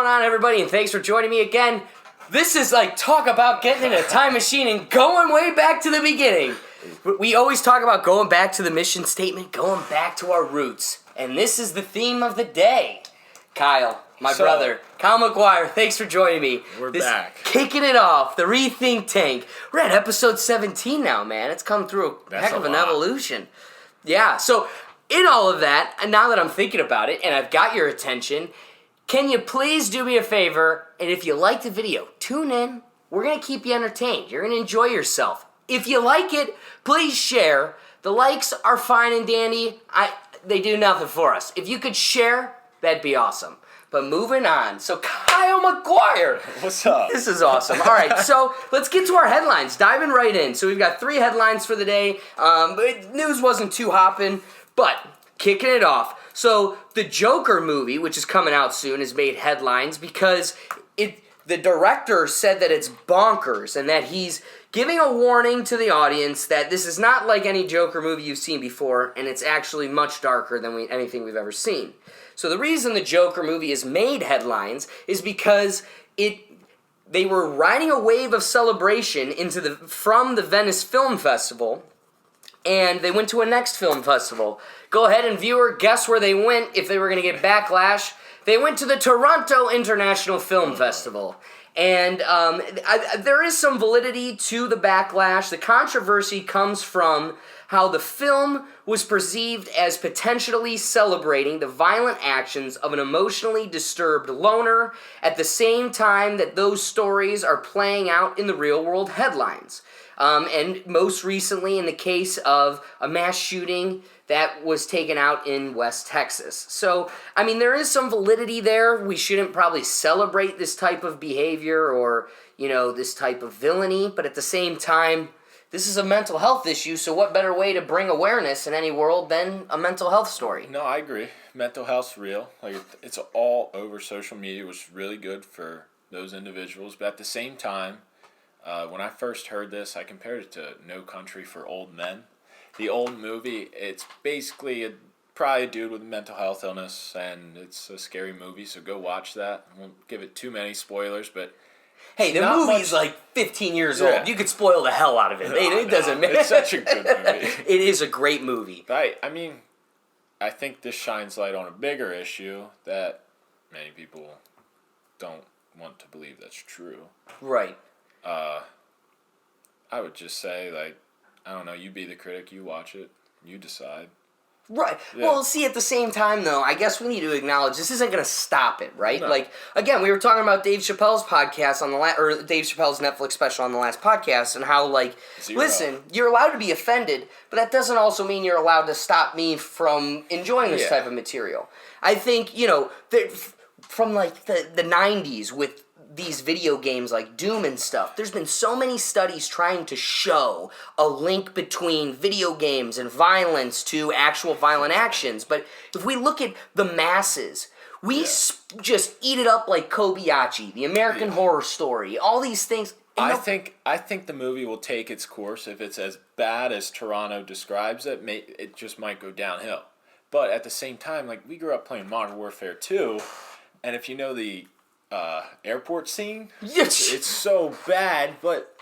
going on, everybody? And thanks for joining me again. This is like talk about getting in a time machine and going way back to the beginning. We always talk about going back to the mission statement, going back to our roots. And this is the theme of the day. Kyle, my brother, Kyle Maguire, thanks for joining me. We're back. Kicking it off, the Rethink Tank. We're at episode 17 now, man. It's come through a heck of an evolution. Yeah, so in all of that, and now that I'm thinking about it, and I've got your attention, can you please do me a favor, and if you like the video, tune in. We're going to keep you entertained. You're going to enjoy yourself. If you like it, please share. The likes are fine and dandy. They do nothing for us. If you could share, that'd be awesome. But moving on. So Kyle Maguire. What's up? This is awesome. All right, so let's get to our headlines. Diving right in. So we've got 3 headlines for the day. But news wasn't too hopping, but kicking it off. So the Joker movie, which is coming out soon, has made headlines because the director said that it's bonkers and that he's giving a warning to the audience that this is not like any Joker movie you've seen before, and it's actually much darker than anything we've ever seen. So the reason the Joker movie has made headlines is because they were riding a wave of celebration from the Venice Film Festival, and they went to a next film festival. Go ahead and viewer, guess where they went if they were going to get backlash. They went to the Toronto International Film Festival. And there is some validity to the backlash. The controversy comes from how the film was perceived as potentially celebrating the violent actions of an emotionally disturbed loner at the same time that those stories are playing out in the real-world headlines. And most recently in the case of a mass shooting that was taken out in West Texas. So, I mean, there is some validity there. We shouldn't probably celebrate this type of behavior or, this type of villainy. But at the same time, this is a mental health issue, so what better way to bring awareness in any world than a mental health story? No, I agree. Mental health's real. Like, it's all over social media, which is really good for those individuals. But at the same time, when I first heard this, I compared it to No Country for Old Men. The old movie, it's basically probably a dude with a mental health illness, and it's a scary movie, so go watch that. I won't give it too many spoilers, but... Hey, the movie's like 15 years old. You could spoil the hell out of it. It doesn't matter. It's such a good movie. It is a great movie. But I think this shines light on a bigger issue that many people don't want to believe that's true. Right. I would just say, I don't know, you be the critic, you watch it, you decide. Right. Yeah. Well, see, at the same time, though, I guess we need to acknowledge this isn't going to stop it, right? No. Again, we were talking about Dave Chappelle's podcast or Dave Chappelle's Netflix special on the last podcast, and how, listen, you're allowed to be offended, but that doesn't also mean you're allowed to stop me from enjoying this type of material. I think, from, the 90s with these video games like Doom and stuff, there's been so many studies trying to show a link between video games and violence to actual violent actions. But if we look at the masses, we just eat it up like Kobayashi, the American Horror Story, all these things. I think the movie will take its course. If it's as bad as Toronto describes it, it just might go downhill. But at the same time, we grew up playing Modern Warfare 2, and if you know the airport scene. Yes. It's so bad, but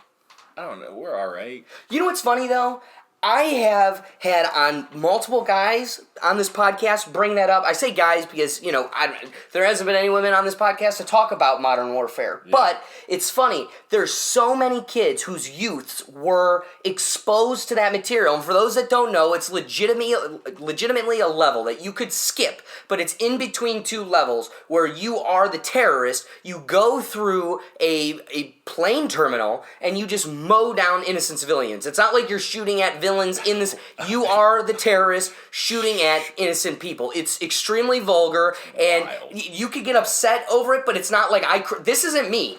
I don't know. We're all right. You know what's funny, though? I have had on multiple guys on this podcast bring that up. I say guys because, there hasn't been any women on this podcast to talk about Modern Warfare. Yeah. But it's funny. There's so many kids whose youths were exposed to that material. And for those that don't know, it's legitimately a level that you could skip. But it's in between 2 levels where you are the terrorist. You go through a plane terminal and you just mow down innocent civilians. It's not like you're shooting at villains in this. You are the terrorist shooting at innocent people. It's extremely vulgar, and you could get upset over it, but it's not like this isn't me.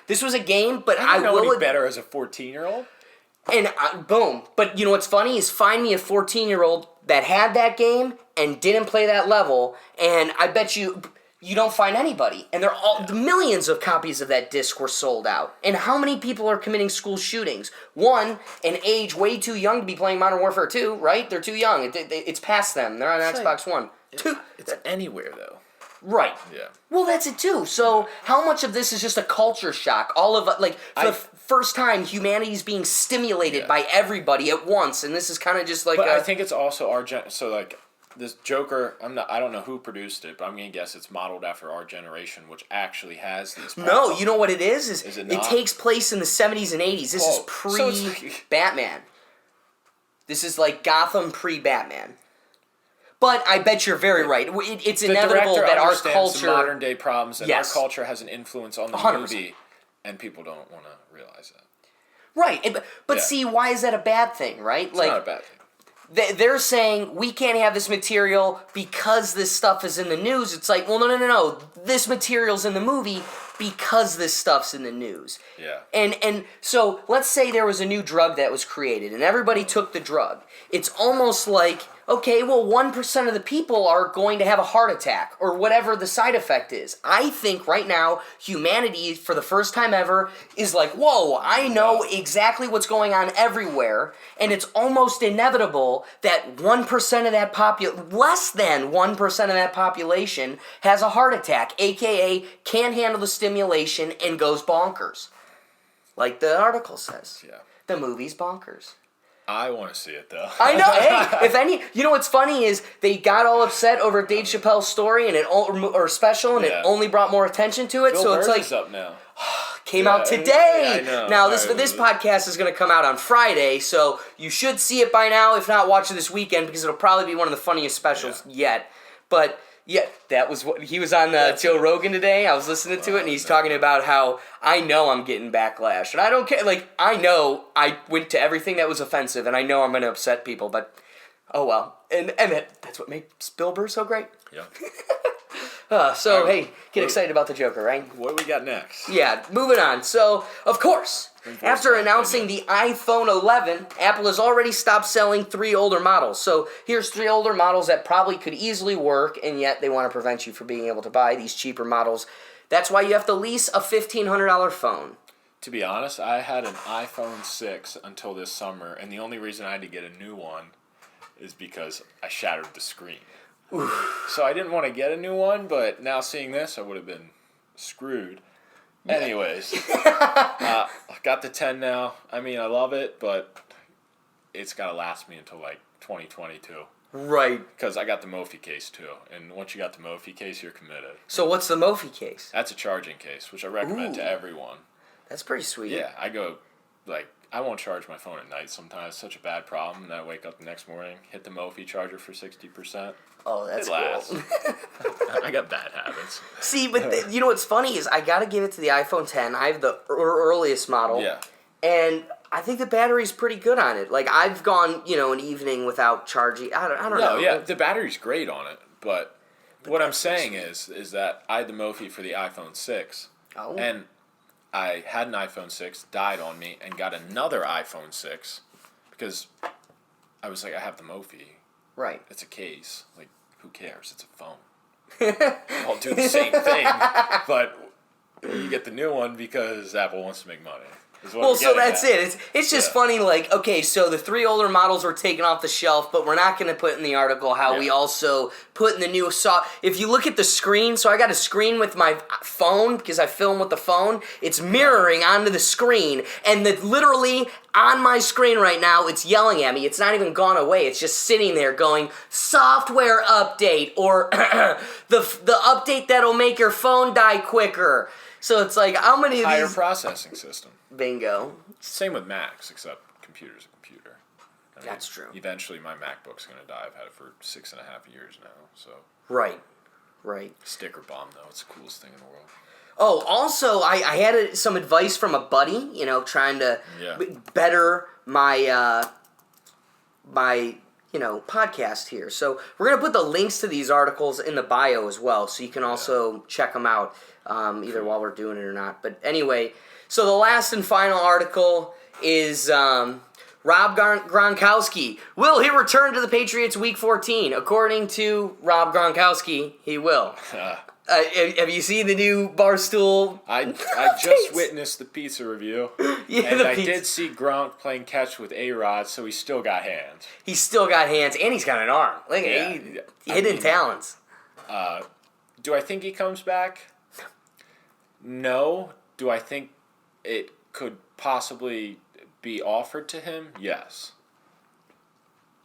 This was a game, but I know will any better as a 14-year-old. And boom. But you know what's funny is find me a 14-year-old that had that game and didn't play that level, and I bet you don't find anybody. And the millions of copies of that disc were sold out. And how many people are committing school shootings? One, an age way too young to be playing Modern Warfare 2, right? They're too young. It's past them. They're on Xbox One. It's anywhere, though. Right. Yeah. Well, that's it too. So, how much of this is just a culture shock? All of like for the first time, humanity's being stimulated by everybody at once, and this is kind of just like. But I think it's also our so like this Joker. I don't know who produced it, but I'm gonna guess it's modeled after our generation, which actually has these. No, you know what it is? It takes place in the 70s and 80s. This is pre-Batman. This is like Gotham pre-Batman. But I bet you're very right. It's inevitable that our culture, the modern day problems, and our culture has an influence on the 100%. Movie, and people don't want to realize that. Right, but see, why is that a bad thing? Right, it's not a bad thing. They're saying we can't have this material because this stuff is in the news. It's like, well, no. This material's in the movie because this stuff's in the news. Yeah. And so let's say there was a new drug that was created, and everybody took the drug. It's almost like, okay, well, 1% of the people are going to have a heart attack or whatever the side effect is. I think right now, humanity, for the first time ever, is like, whoa, I know exactly what's going on everywhere, and it's almost inevitable that 1% of that less than 1% of that population has a heart attack, aka can't handle the stimulation and goes bonkers. Like the article says. Yeah. The movie's bonkers. I want to see it though. I know. Hey, you know what's funny is they got all upset over Dave Chappelle's story and or special, and it only brought more attention to it. Bill so Burr's it's like is up now. Came out today. Yeah, I know. Now this podcast is going to come out on Friday, so you should see it by now. If not, watch it this weekend because it'll probably be one of the funniest specials yet. But yeah, that was what he was on Joe Rogan today. I was listening to it, and he's talking about how I know I'm getting backlash, and I don't care. Like, I know I went to everything that was offensive, and I know I'm going to upset people, but oh well. And that's what makes Bill Burr so great. Yeah. Hey, get excited about the Joker, right? What do we got next? Yeah, moving on. So, of course, after announcing the iPhone 11, Apple has already stopped selling 3 older models. So, here's 3 older models that probably could easily work, and yet they want to prevent you from being able to buy these cheaper models. That's why you have to lease a $1,500 phone. To be honest, I had an iPhone 6 until this summer, and the only reason I had to get a new one is because I shattered the screen. Oof. So I didn't want to get a new one, but now seeing this, I would have been screwed. Yeah. Anyways, I got the 10 now. I mean, I love it, but it's got to last me until like 2022. Right. Because I got the Mophie case too, and once you got the Mophie case, you're committed. So what's the Mophie case? That's a charging case, which I recommend to everyone. That's pretty sweet. Yeah, I won't charge my phone at night sometimes. It's such a bad problem. And I wake up the next morning, hit the Mophie charger for 60%. Oh, that's cool. I got bad habits. See, but you know what's funny is I got to give it to the iPhone 10. I have the earliest model. Yeah. And I think the battery's pretty good on it. Like, I've gone, an evening without charging. I don't know. No, yeah, the battery's great on it. But what I'm saying is that I had the Mophie for the iPhone 6. Oh. And I had an iPhone 6, died on me, and got another iPhone 6 because I was like, I have the Mophie. Right. It's a case. Like, who cares? It's a phone. I'll do the same thing, but you get the new one because Apple wants to make money. Well, so that's it. It's just funny, like, okay, so the 3 older models were taken off the shelf, but we're not going to put in the article how we also put in the new If you look at the screen, so I got a screen with my phone, because I film with the phone, it's mirroring onto the screen, and literally on my screen right now, it's yelling at me. It's not even gone away. It's just sitting there going, software update, or the update that'll make your phone die quicker. So it's like, how many of these... Higher processing system. Bingo. Same with Macs, except computer's a computer. That's true. Eventually, my MacBook's going to die. I've had it for 6.5 years now, so... Right. Sticker bomb, though. It's the coolest thing in the world. Oh, also, I had some advice from a buddy, trying to better my, podcast here. So we're going to put the links to these articles in the bio as well, so you can also check them out, either while we're doing it or not. But anyway, so the last and final article is Rob Gronkowski. Will he return to the Patriots Week 14? According to Rob Gronkowski, he will. Have you seen the new Barstool? I just witnessed the pizza review, and I did see Gronk playing catch with A-Rod, so he's still got hands. He's still got hands, and he's got an arm. Look at hidden talents. Do I think he comes back? No. Do I think it could possibly be offered to him? Yes.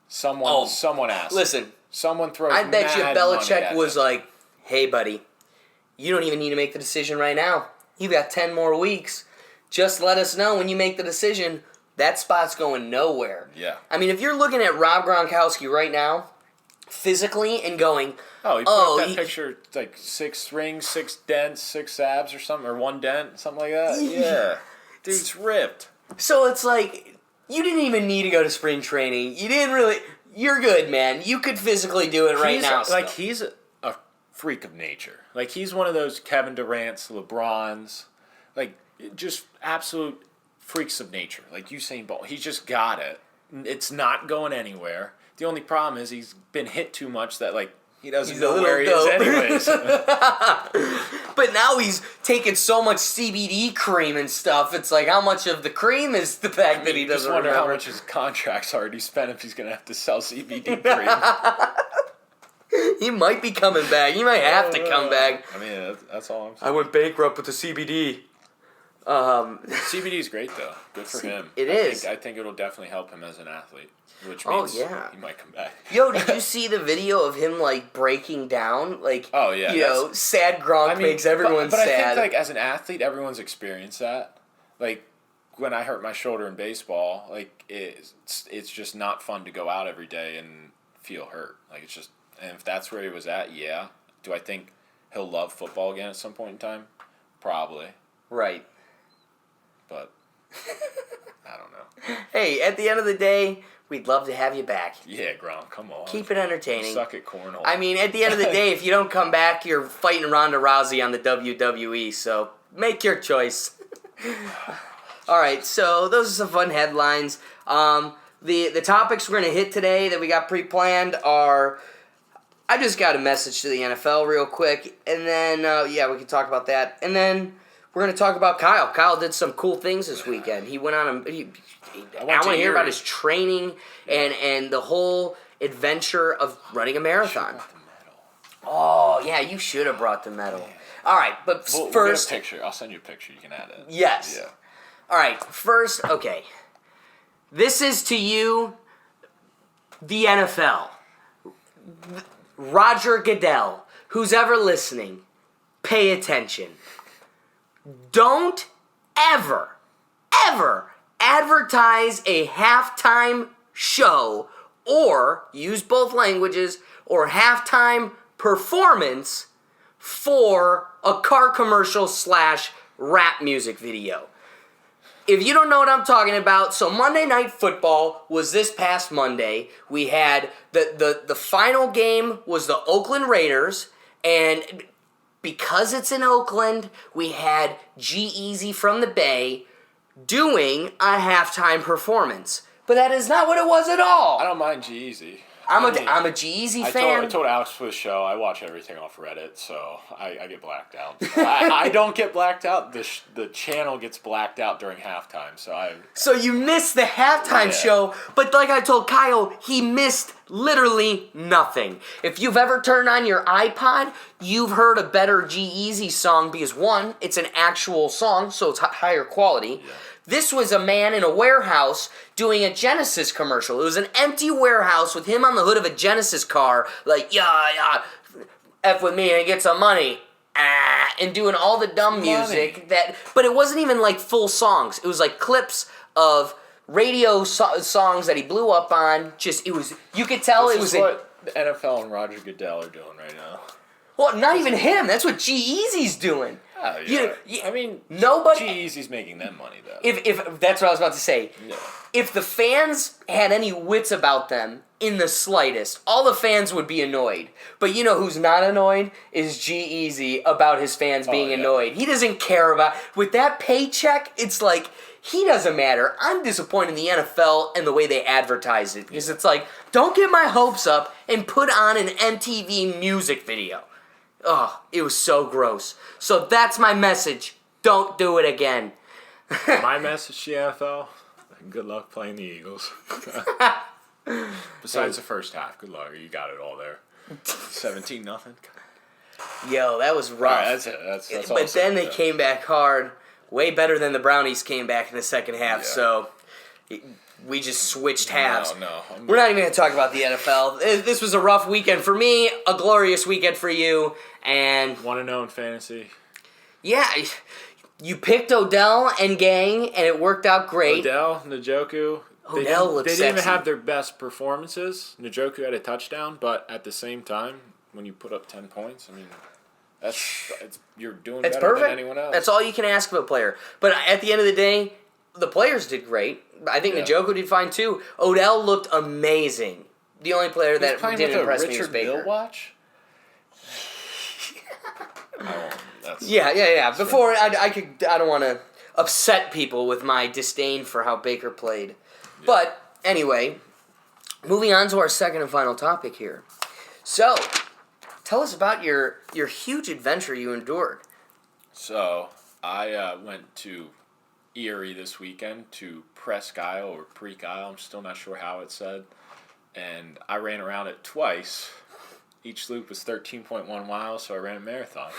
Someone asked. Listen. Someone throws I bet you mad money Belichick at was him. like, hey, buddy, you don't even need to make the decision right now. You've got 10 more weeks. Just let us know when you make the decision. That spot's going nowhere. Yeah. I mean, if you're looking at Rob Gronkowski right now, physically, and going, Oh, he put up that picture, like 6 rings, 6 dents, 6 abs or something, or 1 dent, something like that. Yeah. Dude's ripped. So it's like, you didn't even need to go to spring training. You didn't really... You're good, man. You could physically do it right now. Like, he's a freak of nature. Like, he's one of those Kevin Durant's, LeBron's, like, just absolute freaks of nature. Like Usain Bolt. He's just got it. It's not going anywhere. The only problem is he's been hit too much that, like, he doesn't know where he is anyways. But now he's taking so much CBD cream and stuff. It's like, how much of the cream is the fact that he doesn't remember? I just wonder how much his contract's already spent if he's going to have to sell CBD cream. He might be coming back. He might have to come back. I mean, that's all I'm saying. I went bankrupt with the CBD. CBD is great, though. Good for him. It is. I think it'll definitely help him as an athlete, which means he might come back. Yo, did you see the video of him, like, breaking down? Like, oh, yeah. You know, sad Gronk makes everyone sad. But I think, like, as an athlete, everyone's experienced that. Like, when I hurt my shoulder in baseball, like, it's just not fun to go out every day and feel hurt. Like, it's just... And if that's where he was at, yeah. Do I think he'll love football again at some point in time? Probably. Right. But I don't know. Hey, at the end of the day, we'd love to have you back. Yeah, Gronk, come on. Keep it entertaining. You suck at cornhole. I mean, at the end of the day, if you don't come back, you're fighting Ronda Rousey on the WWE, so make your choice. All right, so those are some fun headlines. The topics we're going to hit today that we got pre-planned are... I just got a message to the NFL real quick, and then, we can talk about that. And then we're going to talk about Kyle. Kyle did some cool things this weekend. He went on I want to hear about his training and the whole adventure of running a marathon. Oh, yeah, you should have brought the medal. Yeah. All right, but we'll first... get a picture. I'll send you a picture. You can add it. Yes. Yeah. All right, first, okay. This is to you, the NFL. Roger Goodell, who's ever listening, pay attention. Don't ever advertise a halftime show or use both languages or halftime performance for a car commercial / rap music video. If you don't know what I'm talking about, so Monday Night Football was this past Monday. We had the final game was the Oakland Raiders, and because it's in Oakland, we had G-Eazy from the Bay doing a halftime performance. But that is not what it was at all. I don't mind G-Eazy. I'm a G-Eazy fan. I told Alex for the show, I watch everything off Reddit, so I get blacked out. I don't get blacked out. The channel gets blacked out during halftime, So you missed the halftime show, but like I told Kyle, he missed literally nothing. If you've ever turned on your iPod, you've heard a better G-Eazy song because, one, it's an actual song, so it's higher quality. Yeah. This was a man in a warehouse doing a Genesis commercial. It was an empty warehouse with him on the hood of a Genesis car, like, yeah, F with me and get some money, and doing all the dumb music but it wasn't even like full songs. It was like clips of radio songs that he blew up on. You could tell this it was what the NFL and Roger Goodell are doing right now. Well, not even him. That's what G-Eazy's doing. Oh, yeah. I mean, nobody. G-Eazy's making them money, though. If that's what I was about to say. Yeah. If the fans had any wits about them in the slightest, all the fans would be annoyed. But you know who's not annoyed? Is G-Eazy about his fans being annoyed. He doesn't care about... With that paycheck, it's like... He doesn't matter. I'm disappointed in the NFL and the way they advertise it. Because it's like, don't get my hopes up and put on an MTV music video. Ugh, it was so gross. So that's my message. Don't do it again. My message to the NFL, good luck playing the Eagles. Besides the first half, good luck. You got it all there. 17-0. Yo, that was All rough. right, that's it. That's all But I'm saying, then they yeah. came back hard, way better than the Brownies came back in the second half. Yeah. So we just switched halves. No. We're not even going to talk about the NFL. This was a rough weekend for me, a glorious weekend for you, and 1-0 in fantasy. yeah, you picked Odell and gang, and it worked out great. Odell, Njoku. Odell looked They didn't even sexy. have their best performances. Njoku had a touchdown, but at the same time, when you put up 10 points, I mean, you're doing It's better perfect. than anyone else. That's all you can ask of a player. But at the end of the day, the players did great. I think Yeah. Njoku did fine too. Odell looked amazing. The only player that playing didn't with impress a me was Richard Baker. Mill watch? That's Yeah. Before I don't want to upset people with my disdain for how Baker played. But anyway, moving on to our second and final topic here. So, tell us about your huge adventure you endured. So, I went to Erie this weekend to Presque Isle or Preak Isle. I'm still not sure how it's said. And I ran around it twice. Each loop was 13.1 miles, so I ran a marathon.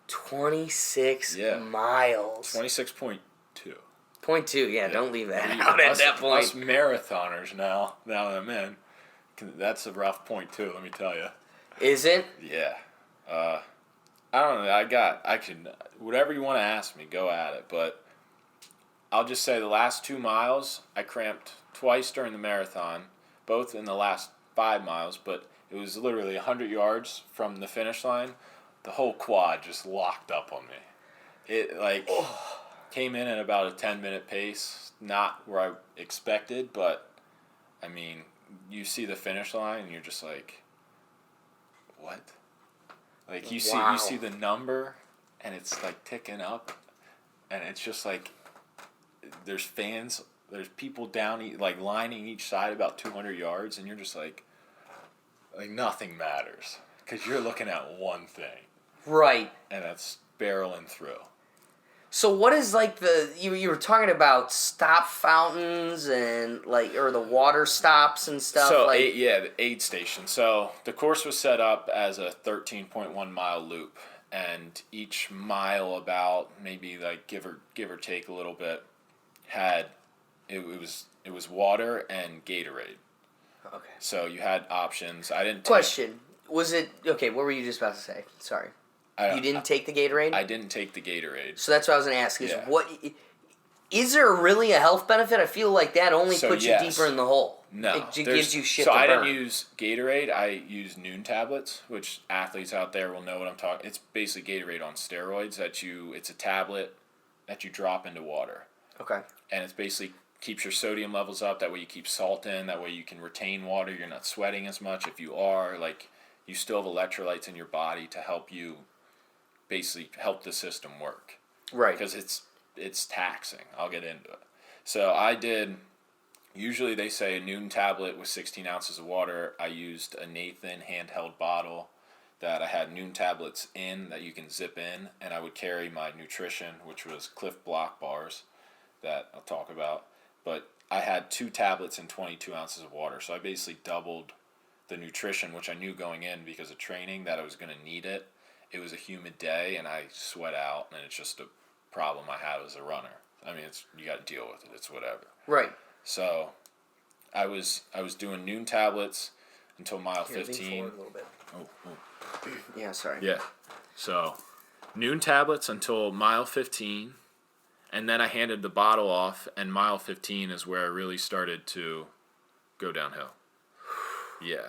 26 Yeah. miles. 26.2. 0.2, yeah, don't leave that out at that point. Us marathoners now that I'm in, that's a rough point too, let me tell you. Is it? Yeah. I don't know. I can, whatever you want to ask me, go at it. But I'll just say the last 2 miles, I cramped twice during the marathon, both in the last 5 miles, but it was literally 100 yards from the finish line. The whole quad just locked up on me. It, came in at about a 10-minute pace, not where I expected, but, I mean, you see the finish line and you're just like, what? Like, you see the number, and it's, ticking up, and it's just, there's fans, there's people down, lining each side about 200 yards, and you're just like nothing matters, because you're looking at one thing. Right. And that's barreling through. So what is you were talking about stop fountains and or the water stops and stuff? So the aid station. So the course was set up as a 13.1 mile loop, and each mile about maybe give or take a little bit had it was water and Gatorade. Okay. So you had options. I didn't Question. Was it okay, what were you just about to say? Sorry. You didn't take the Gatorade? I didn't take the Gatorade. So that's what I was going to ask is Yeah. what is there really a health benefit? I feel like that only So, puts yes. you deeper in the hole. No. It gives you shit So to I burn. didn't use Gatorade. I used Noon tablets, which athletes out there will know what I'm talking. It's basically Gatorade on steroids it's a tablet that you drop into water. Okay. And it's basically keeps your sodium levels up. That way you keep salt in. That way you can retain water. You're not sweating as much. If you are, you still have electrolytes in your body to help you basically help the system work. Right. Because it's taxing. I'll get into it. So I did, usually they say a Noon tablet with 16 ounces of water. I used a Nathan handheld bottle that I had Noon tablets in that you can zip in, and I would carry my nutrition, which was Cliff Block bars that I'll talk about. But I had 2 tablets and 22 ounces of water. So I basically doubled the nutrition, which I knew going in because of training that I was going to need it. It was a humid day, and I sweat out, and it's just a problem I have as a runner. I mean, you got to deal with it. It's whatever. Right. So, I was doing Noon tablets until mile 15. Lean forward a little bit. Oh. Yeah, sorry. Yeah. So, Noon tablets until mile 15, and then I handed the bottle off, and mile 15 is where I really started to go downhill. Yeah.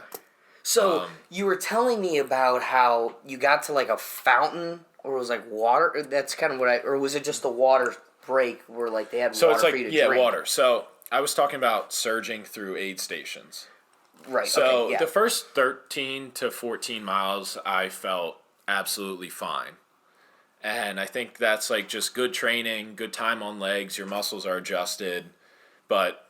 So you were telling me about how you got to a fountain, or it was water. That's kind of or was it just the water break where they had So water it's for you to drink? water. So I was talking about surging through aid stations. Right. So okay, yeah. the first 13 to 14 miles, I felt absolutely fine. And I think that's just good training, good time on legs, your muscles are adjusted, but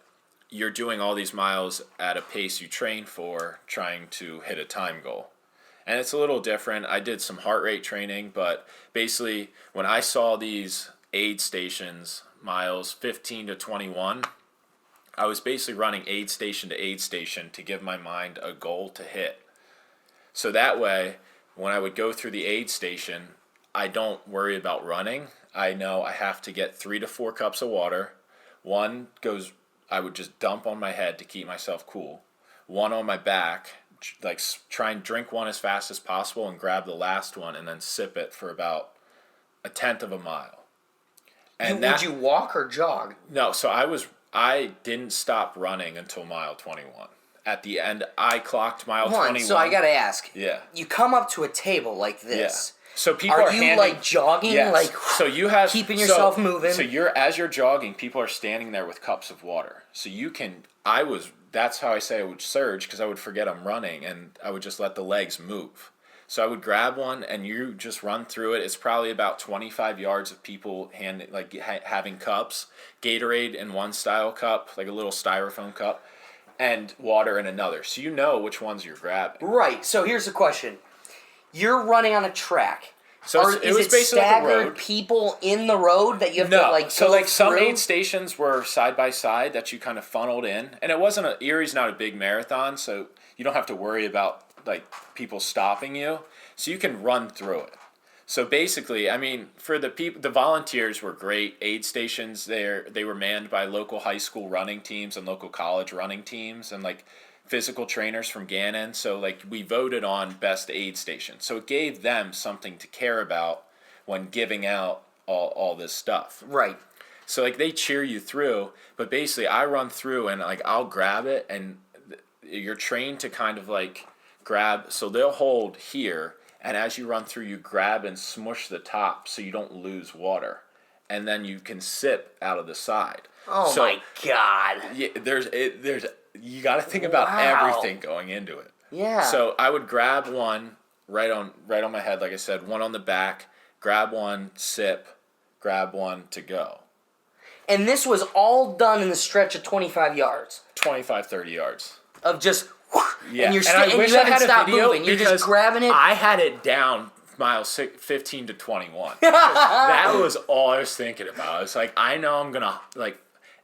you're doing all these miles at a pace you train for, trying to hit a time goal. And it's a little different. I did some heart rate training, but basically when I saw these aid stations, miles 15 to 21, I was basically running aid station to give my mind a goal to hit. So that way, when I would go through the aid station, I don't worry about running. I know I have to get 3 to 4 cups of water. One goes, I would just dump on my head to keep myself cool. One on my back, like try and drink one as fast as possible and grab the last one and then sip it for about a tenth of a mile. And would you walk or jog? No, so I didn't stop running until mile 21. At the end, I clocked mile 21. So I gotta ask. Yeah. You come up to a table like this. Yeah. So people are you like jogging? Yes. Like so you have keeping yourself moving. So as you're jogging, people are standing there with cups of water. So you can. That's how I say I would surge, because I would forget I'm running and I would just let the legs move. So I would grab one and you just run through it. It's probably about 25 yards of people having cups, Gatorade in one style cup, like a little styrofoam cup, and water in another. So you know which ones you're grabbing. Right. So here's the question. You're running on a track. So it was basically staggered like a road. People in the road that you have to go some through? aid stations were side by side that you kind of funneled in, and it wasn't Erie's not a big marathon, so you don't have to worry about like people stopping you, so you can run through it. So basically, I mean, for the volunteers were great. Aid stations they were manned by local high school running teams and local college running teams and like physical trainers from Gannon. So like we voted on best aid station. So it gave them something to care about when giving out all this stuff. Right. So like they cheer you through, but basically I run through and like I'll grab it, and you're trained to kind of like grab. So they'll hold here, and as you run through, you grab and smush the top so you don't lose water, and then you can sip out of the side. Oh my God! Yeah, there's you got to think about everything going into it. Yeah. So I would grab one right on my head, like I said, one on the back, grab one, sip, grab one to go. And this was all done in the stretch of 25 yards. 25, 30 yards. Of just, yeah. And you're and I wish you I haven't had stopped a video moving. You're just grabbing it. I had it down miles 15 to 21. That was all I was thinking about. I was like, I know I'm going to, like,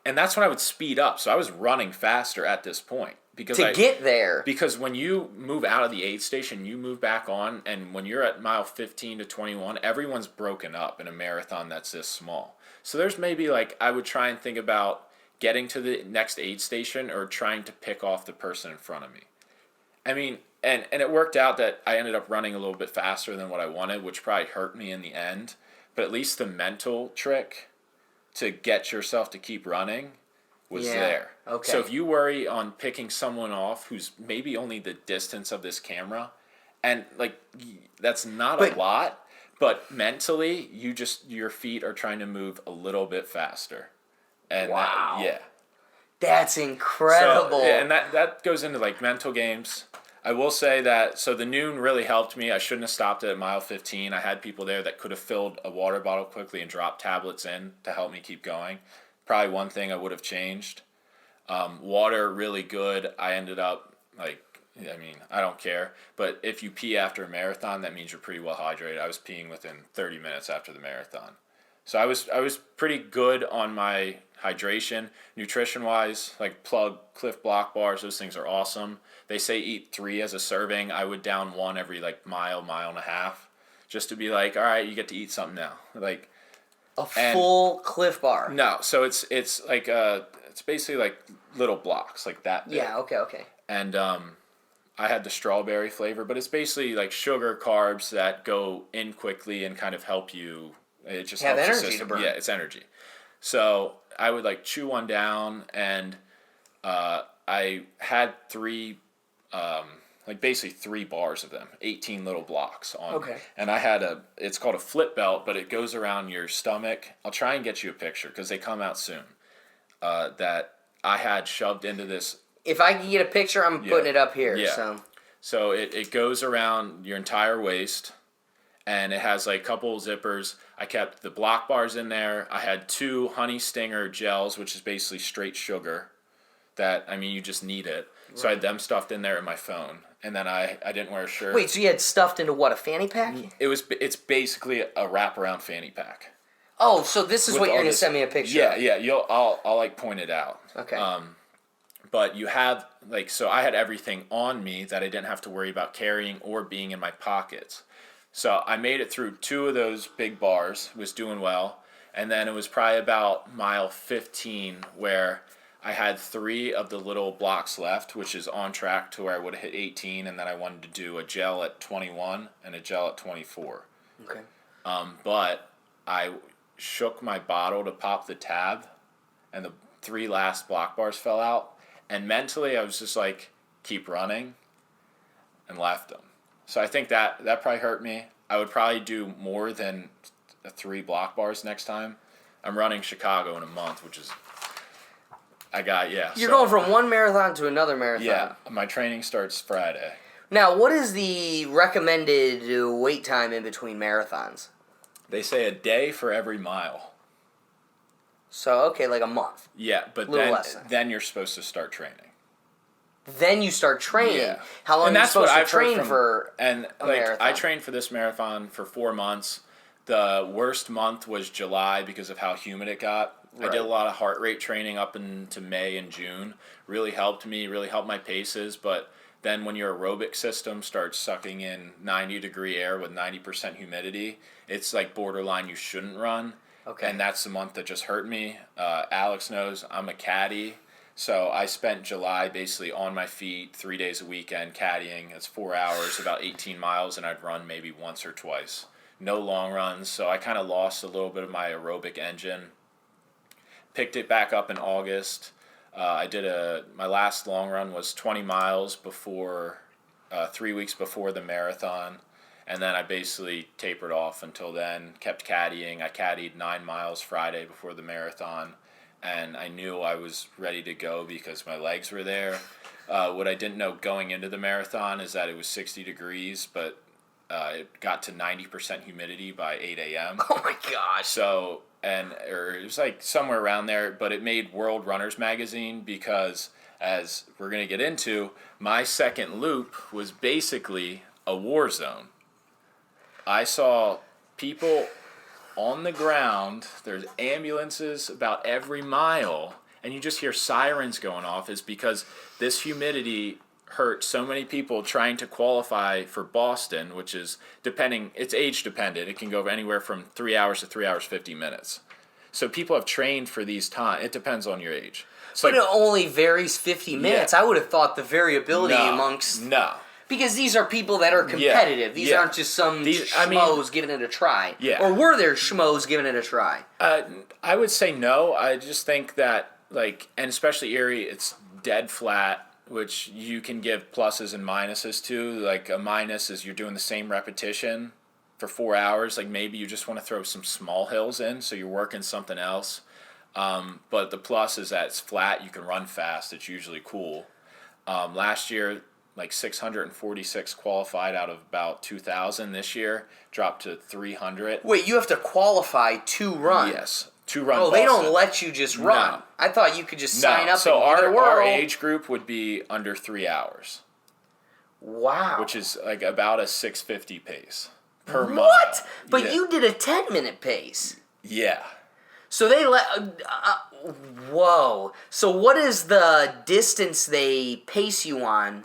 and that's when I would speed up. So I was running faster at this point. Get there. Because when you move out of the aid station, you move back on, and when you're at mile 15 to 21, everyone's broken up in a marathon that's this small. So there's maybe like, I would try and think about getting to the next aid station or trying to pick off the person in front of me. I mean, and it worked out that I ended up running a little bit faster than what I wanted, which probably hurt me in the end. But at least the mental trick to get yourself to keep running was there. Okay. So if you worry on picking someone off who's maybe only the distance of this camera, and like that's not a lot, but mentally your feet are trying to move a little bit faster. And That's incredible. So, and that goes into like mental games. I will say that, so the noon really helped me. I shouldn't have stopped at mile 15. I had people there that could have filled a water bottle quickly and dropped tablets in to help me keep going. Probably one thing I would have changed. Water, really good. I ended up, I don't care. But if you pee after a marathon, that means you're pretty well hydrated. I was peeing within 30 minutes after the marathon. So I was pretty good on my hydration. Nutrition-wise, like Plug, Cliff Block bars, those things are awesome. They say eat 3 as a serving. I would down 1 every mile and a half, just to be like, all right, you get to eat something now. Like a full Cliff Bar. No, so it's like it's basically like little blocks like that big. Yeah. Okay. And I had the strawberry flavor, but it's basically like sugar carbs that go in quickly and kind of help you. It just have helps energy to burn. Yeah, it's energy. So I would chew one down, and I had 3, basically 3 bars of them, 18 little blocks on. Okay. And I had it's called a flip belt, but it goes around your stomach. I'll try and get you a picture because they come out soon. That I had shoved into this. If I can get a picture, I'm putting it up here. Yeah. So it goes around your entire waist, and it has a couple zippers. I kept the block bars in there. I had 2 Honey Stinger gels, which is basically straight sugar. You just need it. Right. So I had them stuffed in there in my phone, and then I didn't wear a shirt. Wait, so you had stuffed into what, a fanny pack? It's basically a wraparound fanny pack. Oh, so this is what you're gonna send me a picture of. Yeah. I'll point it out. Okay. but you have, like, so I had everything on me that I didn't have to worry about carrying or being in my pockets. So I made it through 2 of those big bars, was doing well. And then it was probably about mile 15 where I had 3 of the little blocks left, which is on track to where I would have hit 18, and then I wanted to do a gel at 21 and a gel at 24. Okay. But I shook my bottle to pop the tab, and the 3 last block bars fell out. And mentally, I was just like, keep running, and left them. So I think that probably hurt me. I would probably do more than 3 block bars next time. I'm running Chicago in a month, which is, You're going from one marathon to another marathon. Yeah, my training starts Friday. Now, what is the recommended wait time in between marathons? They say a day for every mile. So, okay, like a month. Yeah, but then you're supposed to start training. Then you start training. Yeah. How long are you supposed to train for a marathon? I trained for this marathon for 4 months. The worst month was July because of how humid it got. Right. I did a lot of heart rate training up into May and June. Really helped me, really helped my paces. But then when your aerobic system starts sucking in 90-degree air with 90% humidity, it's like borderline you shouldn't run. Okay. And that's the month that just hurt me. Alex knows I'm a caddy. So I spent July basically on my feet 3 days a weekend caddying. It's 4 hours, about 18 miles, and I'd run maybe once or twice. No long runs, so I kind of lost a little bit of my aerobic engine. Picked it back up in August. My last long run was 20 miles before, 3 weeks before the marathon. And then I basically tapered off until then, kept caddying. I caddied 9 miles Friday before the marathon. And I knew I was ready to go because my legs were there. What I didn't know going into the marathon is that it was 60 degrees, but it got to 90% humidity by 8 a.m. Oh my gosh. So, or it was like somewhere around there, but it made World Runners Magazine because, as we're going to get into, my second loop was basically a war zone. I saw people on the ground, there's ambulances about every mile, and you just hear sirens going off, is because this humidity hurt so many people trying to qualify for Boston, which is it's age dependent. It can go anywhere from 3 hours to 3 hours 50 minutes. So people have trained for these times. It depends on your age. So but it only varies 50 minutes. Yeah. I would have thought the variability amongst... No. Because these are people that are competitive. These aren't just some schmoes giving it a try. Yeah. Or were there schmoes giving it a try? I would say no. I just think that, and especially Erie, it's dead flat, which you can give pluses and minuses to. Like a minus is you're doing the same repetition for 4 hours. Like maybe you just want to throw some small hills in, so you're working something else. But the plus is that it's flat. You can run fast. It's usually cool. Last year, 646 qualified out of about 2,000. This year, dropped to 300. Wait, you have to qualify to run? Yes, to run. Oh, Boston. They don't let you just run. No. I thought you could just sign up. So our age group would be under 3 hours. Wow. Which is about a 6:50 pace per mile. What? But you did a 10-minute pace. Yeah. So they let... whoa. So what is the distance they pace you on?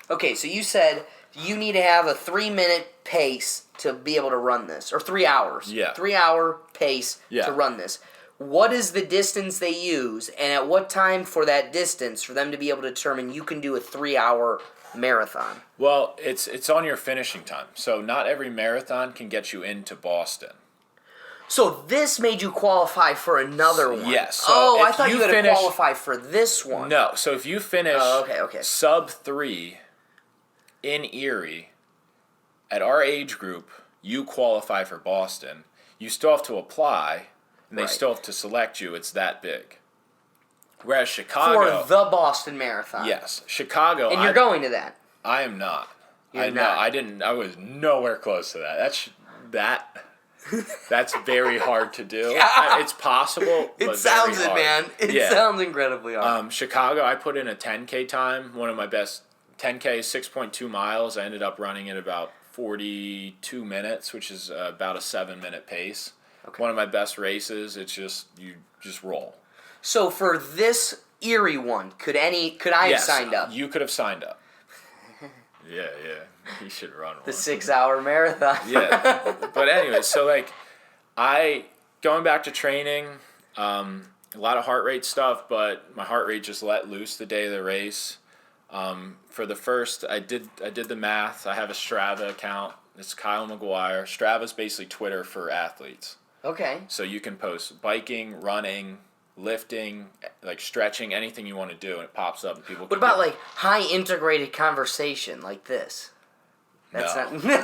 Okay, so you said you need to have a 3-minute pace to be able to run this, or 3 hours. Yeah. 3-hour pace to run this. What is the distance they use, and at what time for that distance for them to be able to determine you can do a 3-hour marathon? Well, it's on your finishing time. So not every marathon can get you into Boston. So this made you qualify for another one? Yes. So I thought you had to qualify for this one. No. So if you finish sub 3 in Erie, at our age group, you qualify for Boston. You still have to apply, and they still have to select you. It's that big. Whereas Chicago... For the Boston Marathon. Yes. Chicago... And you're going to that. I am not. You're not. I didn't... I was nowhere close to that. That's very hard to do. Yeah. It's possible, but it sounds very hard. Man. It sounds incredibly hard. Chicago, I put in a 10K time. One of my best 10K, 6.2 miles. I ended up running in about 42 minutes, which is about a 7-minute pace. Okay. One of my best races. It's just, you just roll. So for this Erie one. Could I have signed up? You could have signed up. Yeah. He should run one. The 6-hour marathon. Yeah. But anyway, so like going back to training, a lot of heart rate stuff, but my heart rate just let loose the day of the race. For the first, I did the math. I have a Strava account. It's Kyle Maguire. Strava's basically Twitter for athletes. Okay. So you can post biking, running, lifting, like stretching, anything you want to do, and it pops up and people. What about like high integrated conversation like this? That's no. not.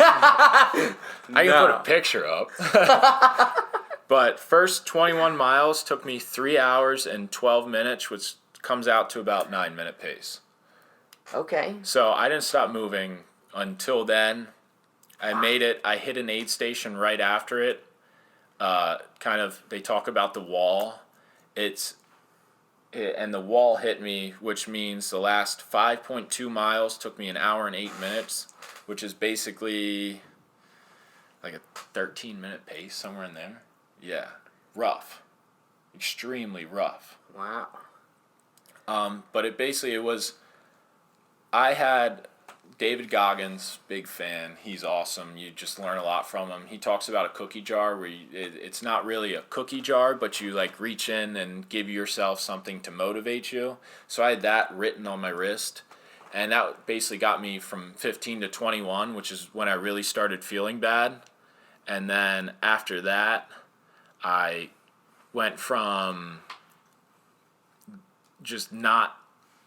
I can put a picture up. But first 21 miles took me 3 hours and 12 minutes, which comes out to about 9-minute pace. Okay. So I didn't stop moving until then. I made it. I hit an aid station right after it. They talk about the wall. And the wall hit me, which means the last 5.2 miles took me an hour and 8 minutes, which is basically like a 13-minute pace, somewhere in there. Yeah. Rough. Extremely rough. Wow. But it was, I had David Goggins, big fan. He's awesome. You just learn a lot from him. He talks about a cookie jar where it's not really a cookie jar, but you like reach in and give yourself something to motivate you. So I had that written on my wrist, and that basically got me from 15 to 21, which is when I really started feeling bad. And then after that, I went from just not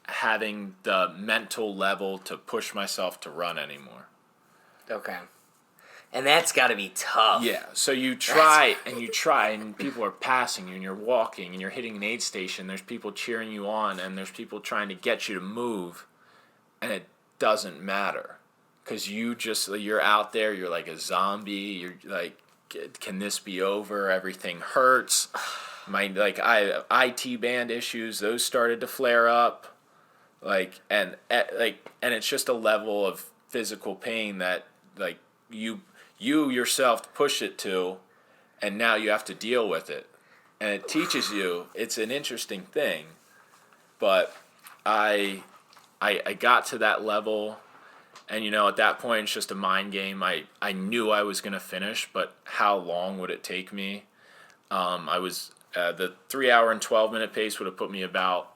having the mental level to push myself to run anymore. Okay. And that's got to be tough. Yeah, so you try, and people are passing you, and you're walking, and you're hitting an aid station, there's people cheering you on, and there's people trying to get you to move, and it doesn't matter. Because you're out there, you're like a zombie, you're like, can this be over? Everything hurts. I IT band issues, those started to flare up. And it's just a level of physical pain that like you yourself push it to, and now you have to deal with it, and it teaches you. It's an interesting thing, but I got to that level, and at that point it's just a mind game. I knew I was gonna finish, but how long would it take me? I was the 3 hour and 12-minute pace would have put me about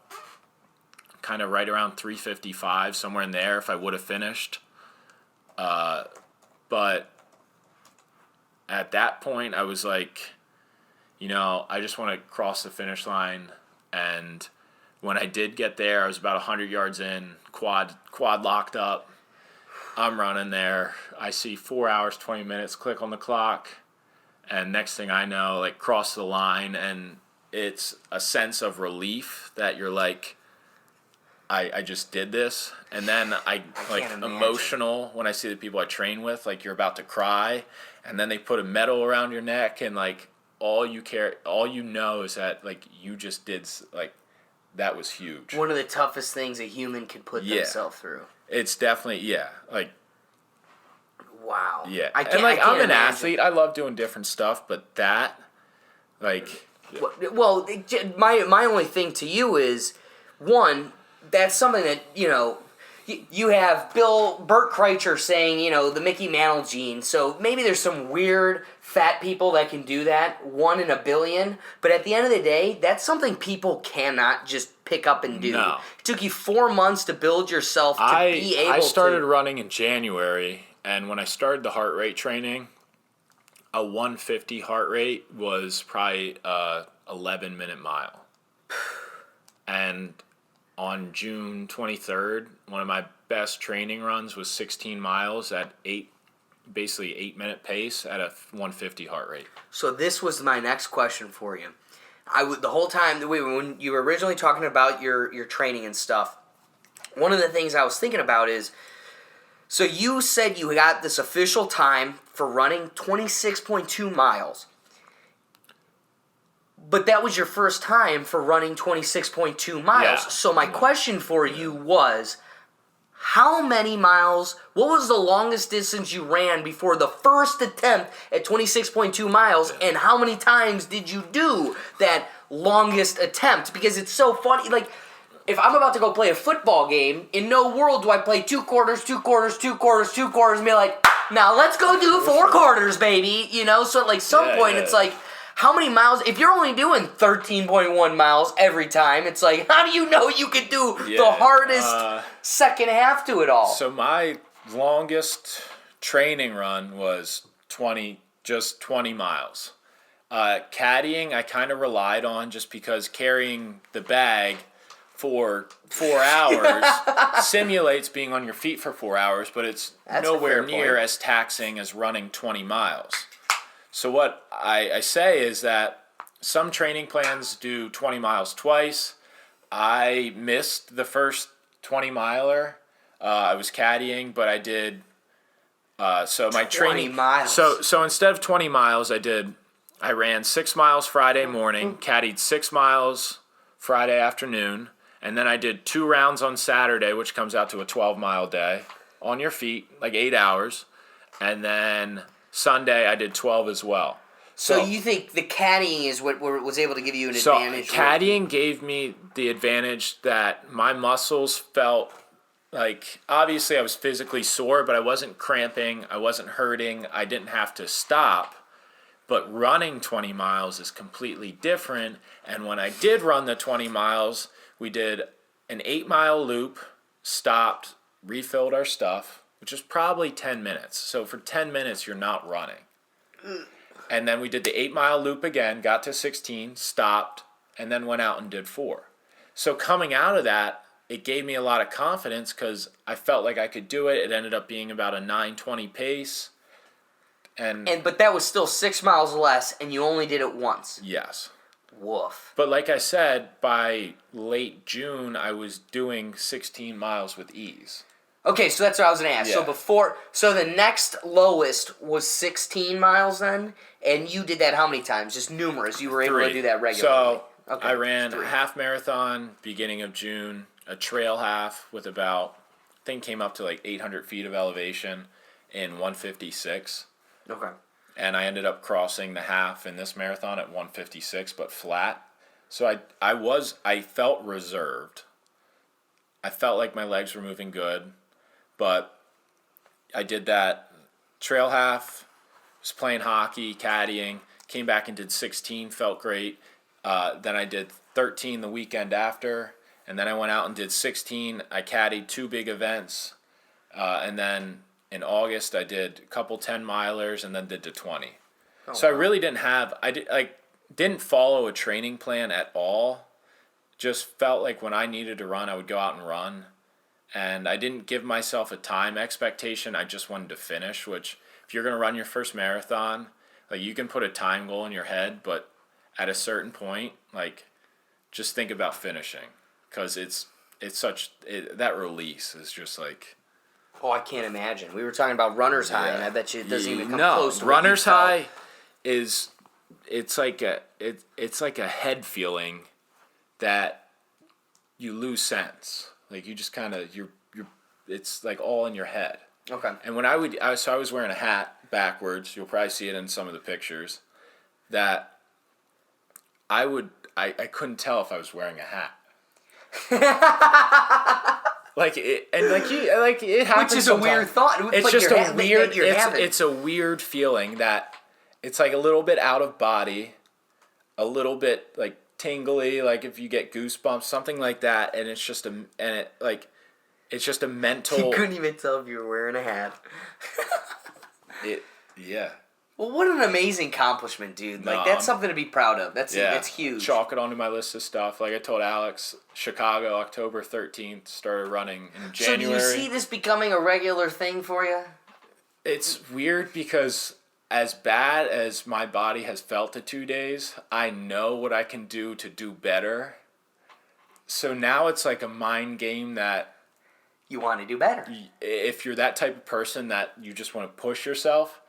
kind of right around 3:55, somewhere in there, if I would have finished. But at that point, I was like, I just want to cross the finish line. And when I did get there, I was about 100 yards in, quad locked up. I'm running there. I see 4 hours, 20 minutes, click on the clock. And next thing I know, like, cross the line. And it's a sense of relief that you're like, I just did this, and then I like emotional when I see the people I train with, like you're about to cry, and then they put a medal around your neck, and like all you know is that like you just did, like that was huge. One of the toughest things a human can put themselves through. It's definitely like. Wow. Yeah, I'm an athlete. I love doing different stuff, but that, like. Well, my only thing to you is, one, that's something that, you have Bert Kreischer saying, the Mickey Mantle gene. So maybe there's some weird fat people that can do that, 1 in a billion. But at the end of the day, that's something people cannot just pick up and do. No. It took you 4 months to build yourself to be able to. I started running in January, and when I started the heart rate training, a 150 heart rate was probably a 11-minute mile. And on June 23rd, one of my best training runs was 16 miles at 8-minute pace at a 150 heart rate. So this was my next question for you. The whole time when you were originally talking about your training and stuff, one of the things I was thinking about is, so you said you got this official time for running 26.2 miles. But that was your first time for running 26.2 miles. Yeah. So my question for you was, how many miles, what was the longest distance you ran before the first attempt at 26.2 miles, and how many times did you do that longest attempt? Because it's so funny, like, if I'm about to go play a football game, in no world do I play 2 quarters, 2 quarters, 2 quarters, 2 quarters, and be like, now let's go do 4 quarters, baby. You know, so at like some point it's like, how many miles? If you're only doing 13.1 miles every time, it's like, how do you know you could do the hardest second half to it all? So my longest training run was 20 miles. Caddying, I kind of relied on just because carrying the bag for 4 hours simulates being on your feet for 4 hours, but it's nowhere near as taxing as running 20 miles. So what I say is that some training plans do 20 miles twice. I missed the first 20 miler. I was caddying, but I did. So my 20 training miles. So instead of 20 miles, I ran 6 miles Friday morning, caddied 6 miles Friday afternoon, and then I did 2 rounds on Saturday, which comes out to a 12-mile day on your feet, like 8 hours, and then Sunday I did 12 as well. So you think the caddying is what was able to give you an advantage? So caddying gave me the advantage that my muscles felt like, obviously I was physically sore, but I wasn't cramping, I wasn't hurting, I didn't have to stop. But running 20 miles is completely different. And when I did run the 20 miles, we did an 8-mile loop, stopped, refilled our stuff, which is probably 10 minutes. So for 10 minutes, you're not running. And then we did the 8-mile loop again, got to 16, stopped, and then went out and did 4. So coming out of that, it gave me a lot of confidence because I felt like I could do it. It ended up being about a 9:20 pace. But that was still 6 miles less, and you only did it once. Yes. Woof. But like I said, by late June, I was doing 16 miles with ease. Okay, so that's what I was going to ask. Yeah. So the next lowest was 16 miles then, and you did that how many times? Just numerous. You were able to do that regularly. So I ran a half marathon beginning of June, a trail half with about, I think came up to like 800 feet of elevation in 156. Okay. And I ended up crossing the half in this marathon at 156, but flat. So I felt reserved. I felt like my legs were moving good, but I did that trail half, was playing hockey, caddying, came back and did 16, felt great. Then I did 13 the weekend after, and then I went out and did 16. I caddied 2 big events, and then in August, I did a couple 10-milers and then did the 20. Oh, so wow. I really didn't follow a training plan at all. Just felt like when I needed to run, I would go out and run. And I didn't give myself a time expectation. I just wanted to finish, which if you're going to run your first marathon, like you can put a time goal in your head, but at a certain point, like just think about finishing because that release is just like... Oh, I can't imagine. We were talking about runner's high, and I bet you it doesn't even come close to runner's high is it's like a head feeling that you lose sense. Like you just kind of you're it's like all in your head. Okay. And when I was wearing a hat backwards. You'll probably see it in some of the pictures. That I couldn't tell if I was wearing a hat. It happens. Which is sometimes. a weird thought. It's just a weird. It's a weird feeling that it's like a little bit out of body, a little bit like tingly, like if you get goosebumps, something like that, and it's just a mental. You couldn't even tell if you were wearing a hat. Yeah. Well, what an amazing accomplishment, dude. Like, that's something to be proud of. It's huge. Chalk it onto my list of stuff. Like I told Alex, Chicago, October 13th, started running in January. So do you see this becoming a regular thing for you? It's weird because as bad as my body has felt the 2 days, I know what I can do to do better. So now it's like a mind game that... You want to do better. If you're that type of person that you just want to push yourself...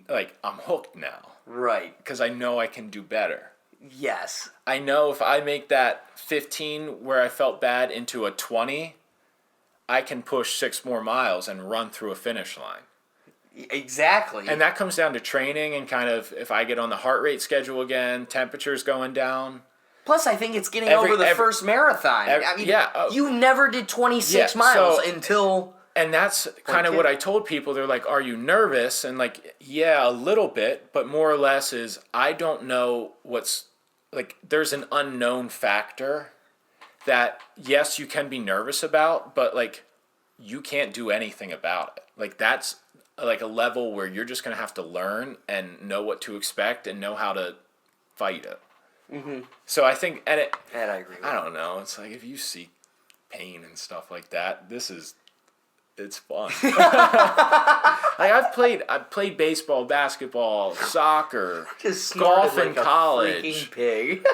Like, I'm hooked now. Right. Because I know I can do better. Yes. I know if I make that 15 where I felt bad into a 20, I can push 6 more miles and run through a finish line. Exactly. And that comes down to training and kind of if I get on the heart rate schedule again, temperature's going down. Plus, I think it's getting over the first marathon. I mean, you never did 26 miles until... And that's kind of what I told people. They're like, are you nervous? And like, yeah, a little bit, but more or less is I don't know what's... Like, there's an unknown factor that, yes, you can be nervous about, but like, you can't do anything about it. Like, that's like a level where you're just going to have to learn and know what to expect and know how to fight it. Mm-hmm. So I think, and I agree with I don't know. It's like, if you see pain and stuff like that, it's fun. Like I've played baseball, basketball, soccer, golf in college. A freaking pig.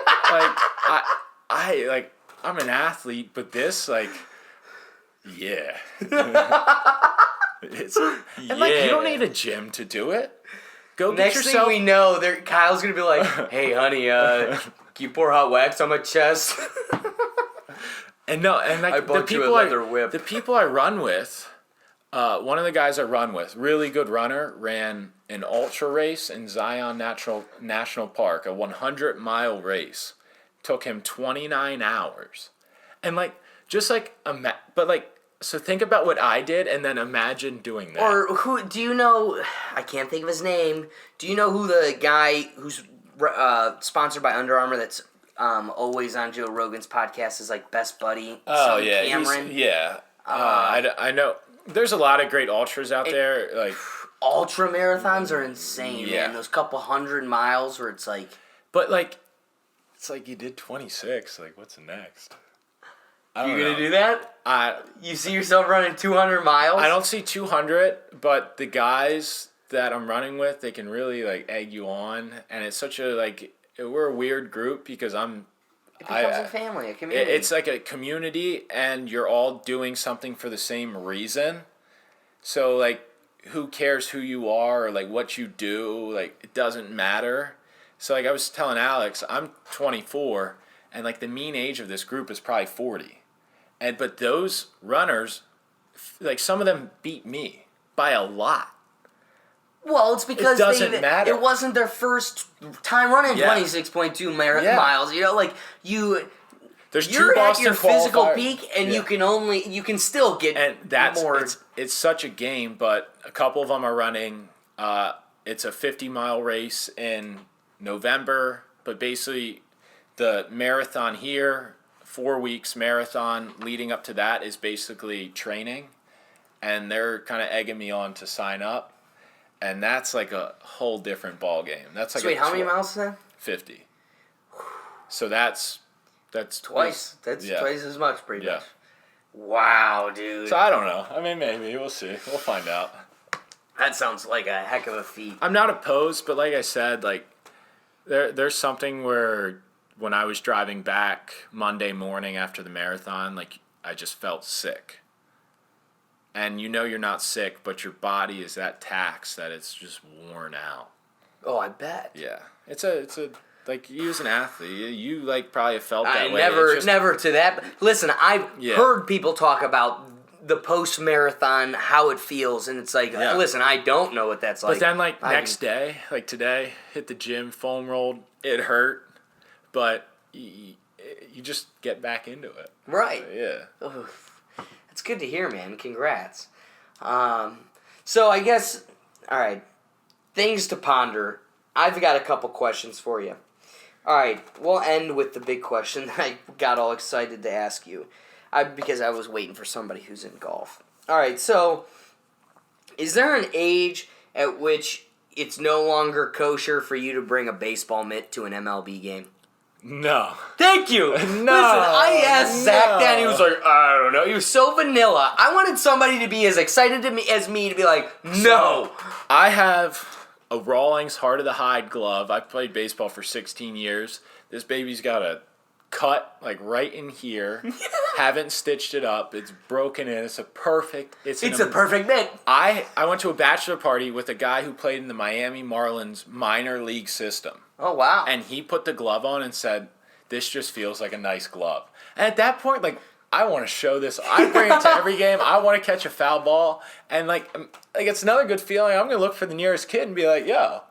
Like I'm an athlete, but this yeah. And like you don't need a gym to do it. Go get yourself. Next thing we know, Kyle's gonna be like, "Hey, honey, can you pour hot wax on my chest?" And like the people I run with. One of the guys I run with, really good runner, ran an ultra race in Zion National Park, a 100-mile race. Took him 29 hours. And so think about what I did and then imagine doing that. Or do you know, I can't think of his name, do you know who the guy who's sponsored by Under Armour that's always on Joe Rogan's podcast is like best buddy? Oh, yeah. Cameron? I know. There's a lot of great ultras out there. Like ultra marathons are insane, man. Those couple 100 miles where it's like... But like, it's like you did 26. Like, what's next? You gonna do that? You see yourself running 200 miles? I don't see 200, but the guys that I'm running with, they can really like egg you on, and it's such a we're a weird group because it becomes a family, a community. It's like a community, and you're all doing something for the same reason. So, like, who cares who you are or, like, what you do? Like, it doesn't matter. So, like, I was telling Alex, I'm 24, and, like, the mean age of this group is probably 40. But those runners, like, some of them beat me by a lot. Well, it's because it wasn't their first time running 26.2 miles. You know, like There's you're two at Boston your physical qualifiers. peak, and you can still get more. It's such a game, but a couple of them are running. It's a 50-mile race in November, but basically the marathon here, 4 weeks marathon leading up to that is basically training, and they're kind of egging me on to sign up. And that's like a whole different ball game. That's like so wait, how many miles is that? 50. So that's twice. That's twice as much, pretty much. Wow, dude. So I don't know. I mean, maybe we'll see. We'll find out. That sounds like a heck of a feat. I'm not opposed, but like I said, like there's something where when I was driving back Monday morning after the marathon, like I just felt sick. And you know you're not sick, but your body is that taxed that it's just worn out. Oh, I bet. Yeah. It's a like you as an athlete, you like probably have felt that way. Never to that. Listen, I've heard people talk about the post-marathon, how it feels, and it's like, listen, I don't know what that's like. But then next day, like today, hit the gym, foam rolled, it hurt, but you just get back into it. Right. Yeah. Oof. It's good to hear, man. Congrats. So I guess, all right, things to ponder. I've got a couple questions for you. All right, we'll end with the big question that I got all excited to ask you because I was waiting for somebody who's in golf. All right, so is there an age at which it's no longer kosher for you to bring a baseball mitt to an MLB game? No. Thank you. No. Listen, I asked Zach that, and he was like, I don't know. He was so vanilla. I wanted somebody to be as excited as me to be like, no. So, I have a Rawlings Heart of the Hide glove. I've played baseball for 16 years. This baby's got a cut like right in here. Haven't stitched it up. It's broken in. It's a perfect. It's a perfect mitt. I went to a bachelor party with a guy who played in the Miami Marlins minor league system. Oh, wow. And he put the glove on and said, this just feels like a nice glove. And at that point, like, I want to show this. I bring it to every game. I want to catch a foul ball. And, like it's another good feeling. I'm going to look for the nearest kid and be like, yo,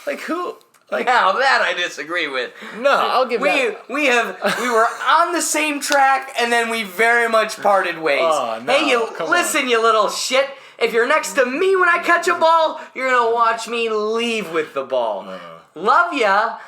like, who Now that I disagree with. No, I'll give that. We were on the same track, and then we very much parted ways. Oh, no, hey, come you little shit. If you're next to me when I catch a ball, you're gonna watch me leave with the ball. Love ya.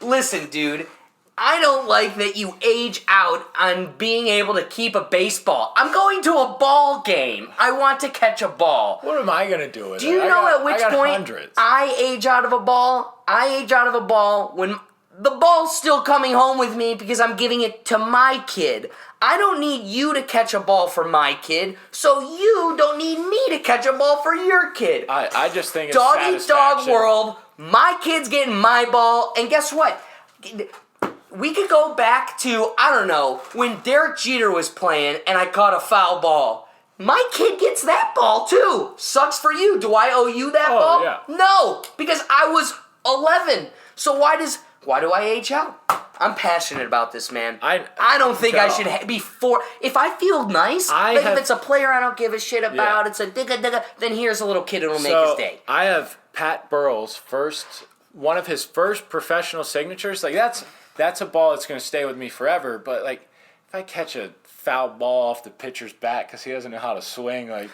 Listen, dude. I don't like that you age out on being able to keep a baseball. I'm going to a ball game. I want to catch a ball. What am I gonna do with it? Do you know at which point hundreds. I age out of a ball? I age out of a ball when the ball's still coming home with me because I'm giving it to my kid. I don't need you to catch a ball for my kid, so you don't need me to catch a ball for your kid. I just think it's dog eat dog satisfaction. world. My kid's getting my ball, and guess what? We could go back to, I don't know, when Derek Jeter was playing and I caught a foul ball. My kid gets that ball too. Sucks for you. Do I owe you that ball? Yeah. No, because I was 11. So why do I age out? I'm passionate about this, man. I don't think I should be if I feel nice, if it's a player I don't give a shit about, it's a digga, then here's a little kid who'll make his day. I have Pat Burrell's one of his first professional signatures. Like that's a ball that's going to stay with me forever. But like, if I catch a foul ball off the pitcher's bat because he doesn't know how to swing, like.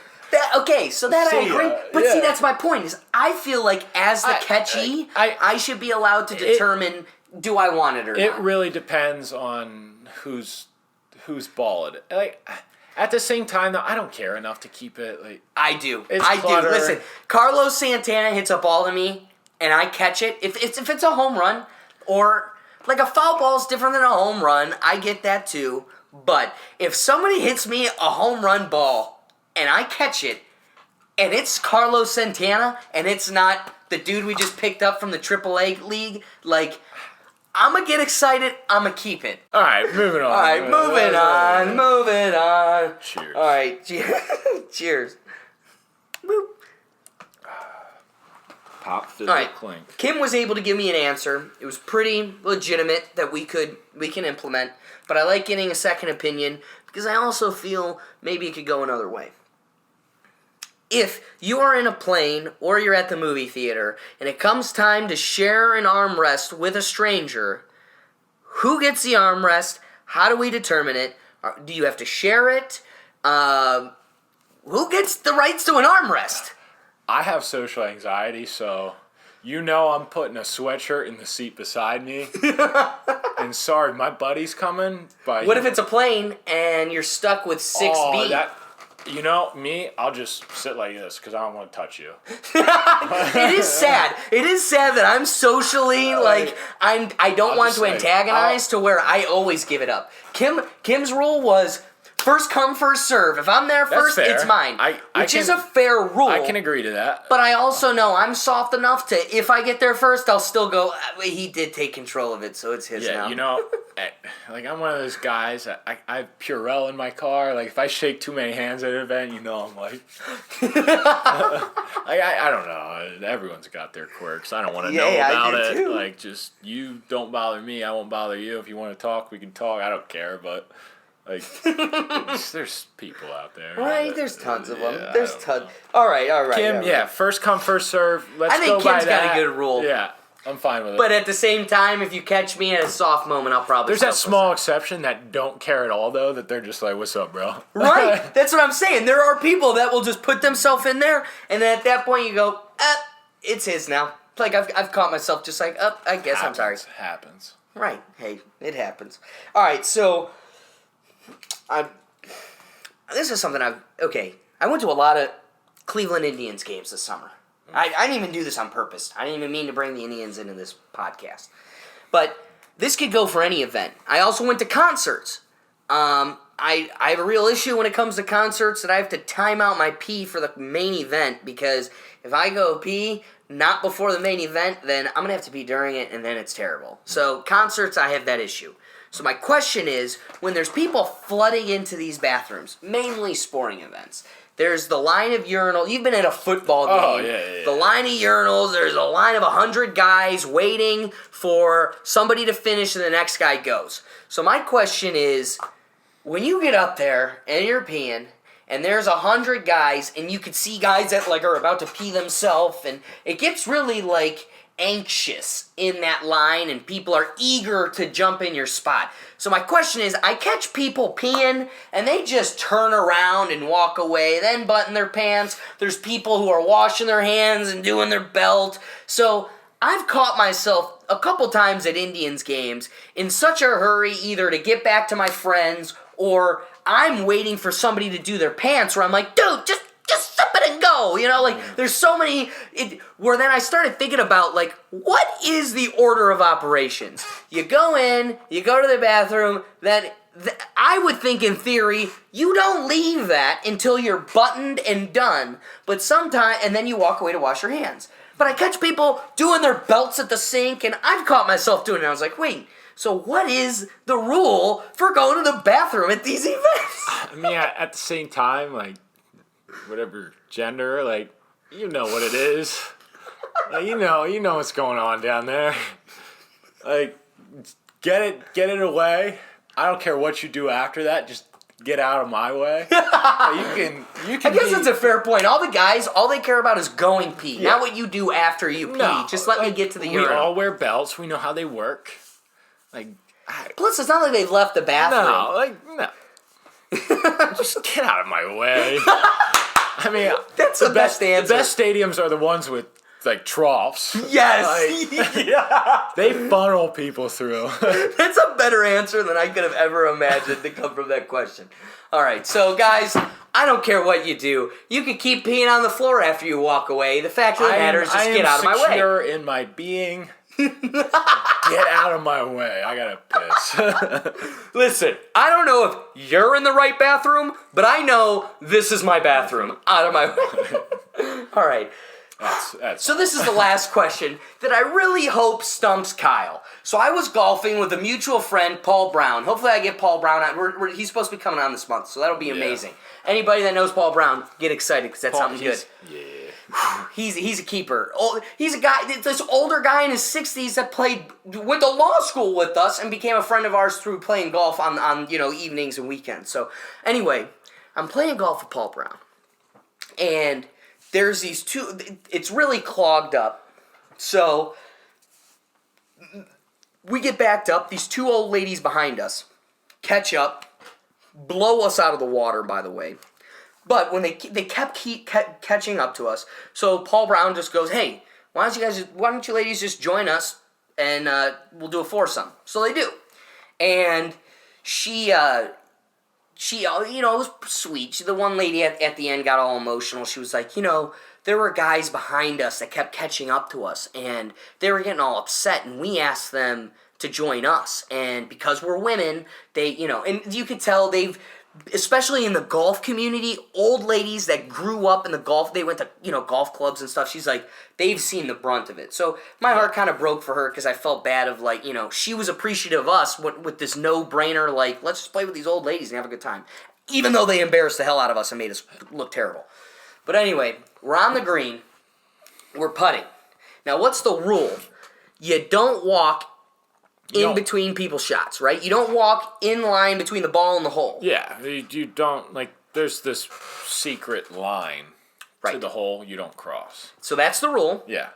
So that I agree. But see, that's my point. Is I feel like as the catchee, I should be allowed to determine do I want it or not. It really depends on whose ball it is. Like at the same time, though, I don't care enough to keep it. Like I do. Clutter. Listen, Carlos Santana hits a ball to me, and I catch it. If it's a home run or like a foul ball is different than a home run, I get that too. But if somebody hits me a home run ball and I catch it, and it's Carlos Santana, and it's not the dude we just picked up from the AAA league, like, I'm going to get excited, I'm going to keep it. All right, moving on. Moving on. Cheers. All right, cheers. Boop. Pop, fizzle, All right. clink. Kim was able to give me an answer. It was pretty legitimate that we can implement, but I like getting a second opinion because I also feel maybe it could go another way. If you are in a plane or you're at the movie theater and it comes time to share an armrest with a stranger, who gets the armrest? How do we determine it? Do you have to share it? Who gets the rights to an armrest? I have social anxiety, so I'm putting a sweatshirt in the seat beside me. And sorry, my buddy's coming. But what if it's a plane and you're stuck with 6B? I'll just sit like this because I don't want to touch you. It is sad. It is sad that I'm socially I don't want to antagonize to where I always give it up. Kim's rule was first come, first serve. If I'm there first, it's mine. Which is a fair rule. I can agree to that. But I also know I'm soft enough to, if I get there first, I'll still go, he did take control of it, so it's his now. I'm one of those guys, I have Purell in my car. Like, if I shake too many hands at an event, I'm like... I don't know. Everyone's got their quirks. I don't want to know about it. Too. Like, just, you don't bother me, I won't bother you. If you want to talk, we can talk. I don't care, but... Like, there's people out there. Right, there's tons of them. There's tons. All right. Kim, first come, first serve. Let's go by that. I think Kim's got a good rule. Yeah, I'm fine with it. But at the same time, if you catch me at a soft moment, I'll probably... There's that small exception that don't care at all, though, that they're just like, what's up, bro? Right, that's what I'm saying. There are people that will just put themselves in there, and then at that point you go, it's his now. Like, I've caught myself just like, I guess I'm sorry. Happens. Right, hey, it happens. All right, so... This is something I went to a lot of Cleveland Indians games this summer. I didn't even do this on purpose. I didn't even mean to bring the Indians into this podcast. But this could go for any event. I also went to concerts. I have a real issue when it comes to concerts that I have to time out my pee for the main event because if I go pee not before the main event, then I'm going to have to pee during it, and then it's terrible. So concerts, I have that issue. So my question is, when there's people flooding into these bathrooms, mainly sporting events, there's the line of urinals. You've been at a football game. Oh, yeah. The line of urinals, there's a line of 100 guys waiting for somebody to finish and the next guy goes. So my question is, when you get up there and you're peeing, and there's 100 guys, and you can see guys that are about to pee themselves, and it gets really anxious in that line and people are eager to jump in your spot. So my question is, I catch people peeing and they just turn around and walk away, then button their pants. There's people who are washing their hands and doing their belt. So I've caught myself a couple times at Indians games in such a hurry either to get back to my friends or I'm waiting for somebody to do their pants where I'm like, dude, just zip it and go. There's so many, where then I started thinking about, what is the order of operations? You go in, you go to the bathroom, then I would think in theory, you don't leave that until you're buttoned and done, and then you walk away to wash your hands. But I catch people doing their belts at the sink, and I've caught myself doing it. I was like, wait, so what is the rule for going to the bathroom at these events? I mean, at the same time, whatever gender, you know what it is. You know what's going on down there. Get it away. I don't care what you do after that. Just get out of my way. You can. I guess that's a fair point. All the guys, all they care about is going pee, not what you do after you pee. No, just let me get to the urinal. We all wear belts. We know how they work. Plus, it's not like they've left the bathroom. No. Just get out of my way. I mean, that's the best answer. The best stadiums are the ones with troughs. Yes. They funnel people through. That's a better answer than I could have ever imagined to come from that question. All right, so guys, I don't care what you do. You can keep peeing on the floor after you walk away. The fact of the matter is just get out of my way. I am secure in my being. Get out of my way. I gotta piss. Listen, I don't know if you're in the right bathroom, but I know this is my bathroom. Out of my way. All right. So this is the last question that I really hope stumps Kyle. So I was golfing with a mutual friend, Paul Brown. Hopefully I get Paul Brown on. He's supposed to be coming on this month, so that'll be amazing. Anybody that knows Paul Brown, get excited because that's something good. Yeah. He's a keeper. He's a guy, this older guy in his 60s that went to law school with us and became a friend of ours through playing golf on evenings and weekends. So anyway, I'm playing golf with Paul Brown. And there's these two, it's really clogged up. So we get backed up. These two old ladies behind us catch up, blow us out of the water, by the way. But when they kept catching up to us, so Paul Brown just goes, "Hey, why don't you ladies just join us and we'll do a foursome?" So they do, and she it was sweet. The one lady at the end got all emotional. She was like, there were guys behind us that kept catching up to us, and they were getting all upset, and we asked them to join us, and because we're women, they, and you could tell especially in the golf community, old ladies that grew up in the golf, they went to, golf clubs and stuff. She's like, they've seen the brunt of it. So my heart kind of broke for her because I felt bad of, she was appreciative of us with this no-brainer, let's just play with these old ladies and have a good time. Even though they embarrassed the hell out of us and made us look terrible. But anyway, we're on the green. We're putting. Now, what's the rule? You don't walk in between people's shots, right? You don't walk in line between the ball and the hole. Yeah, you don't, there's this secret line to the hole you don't cross. So that's the rule. Yeah.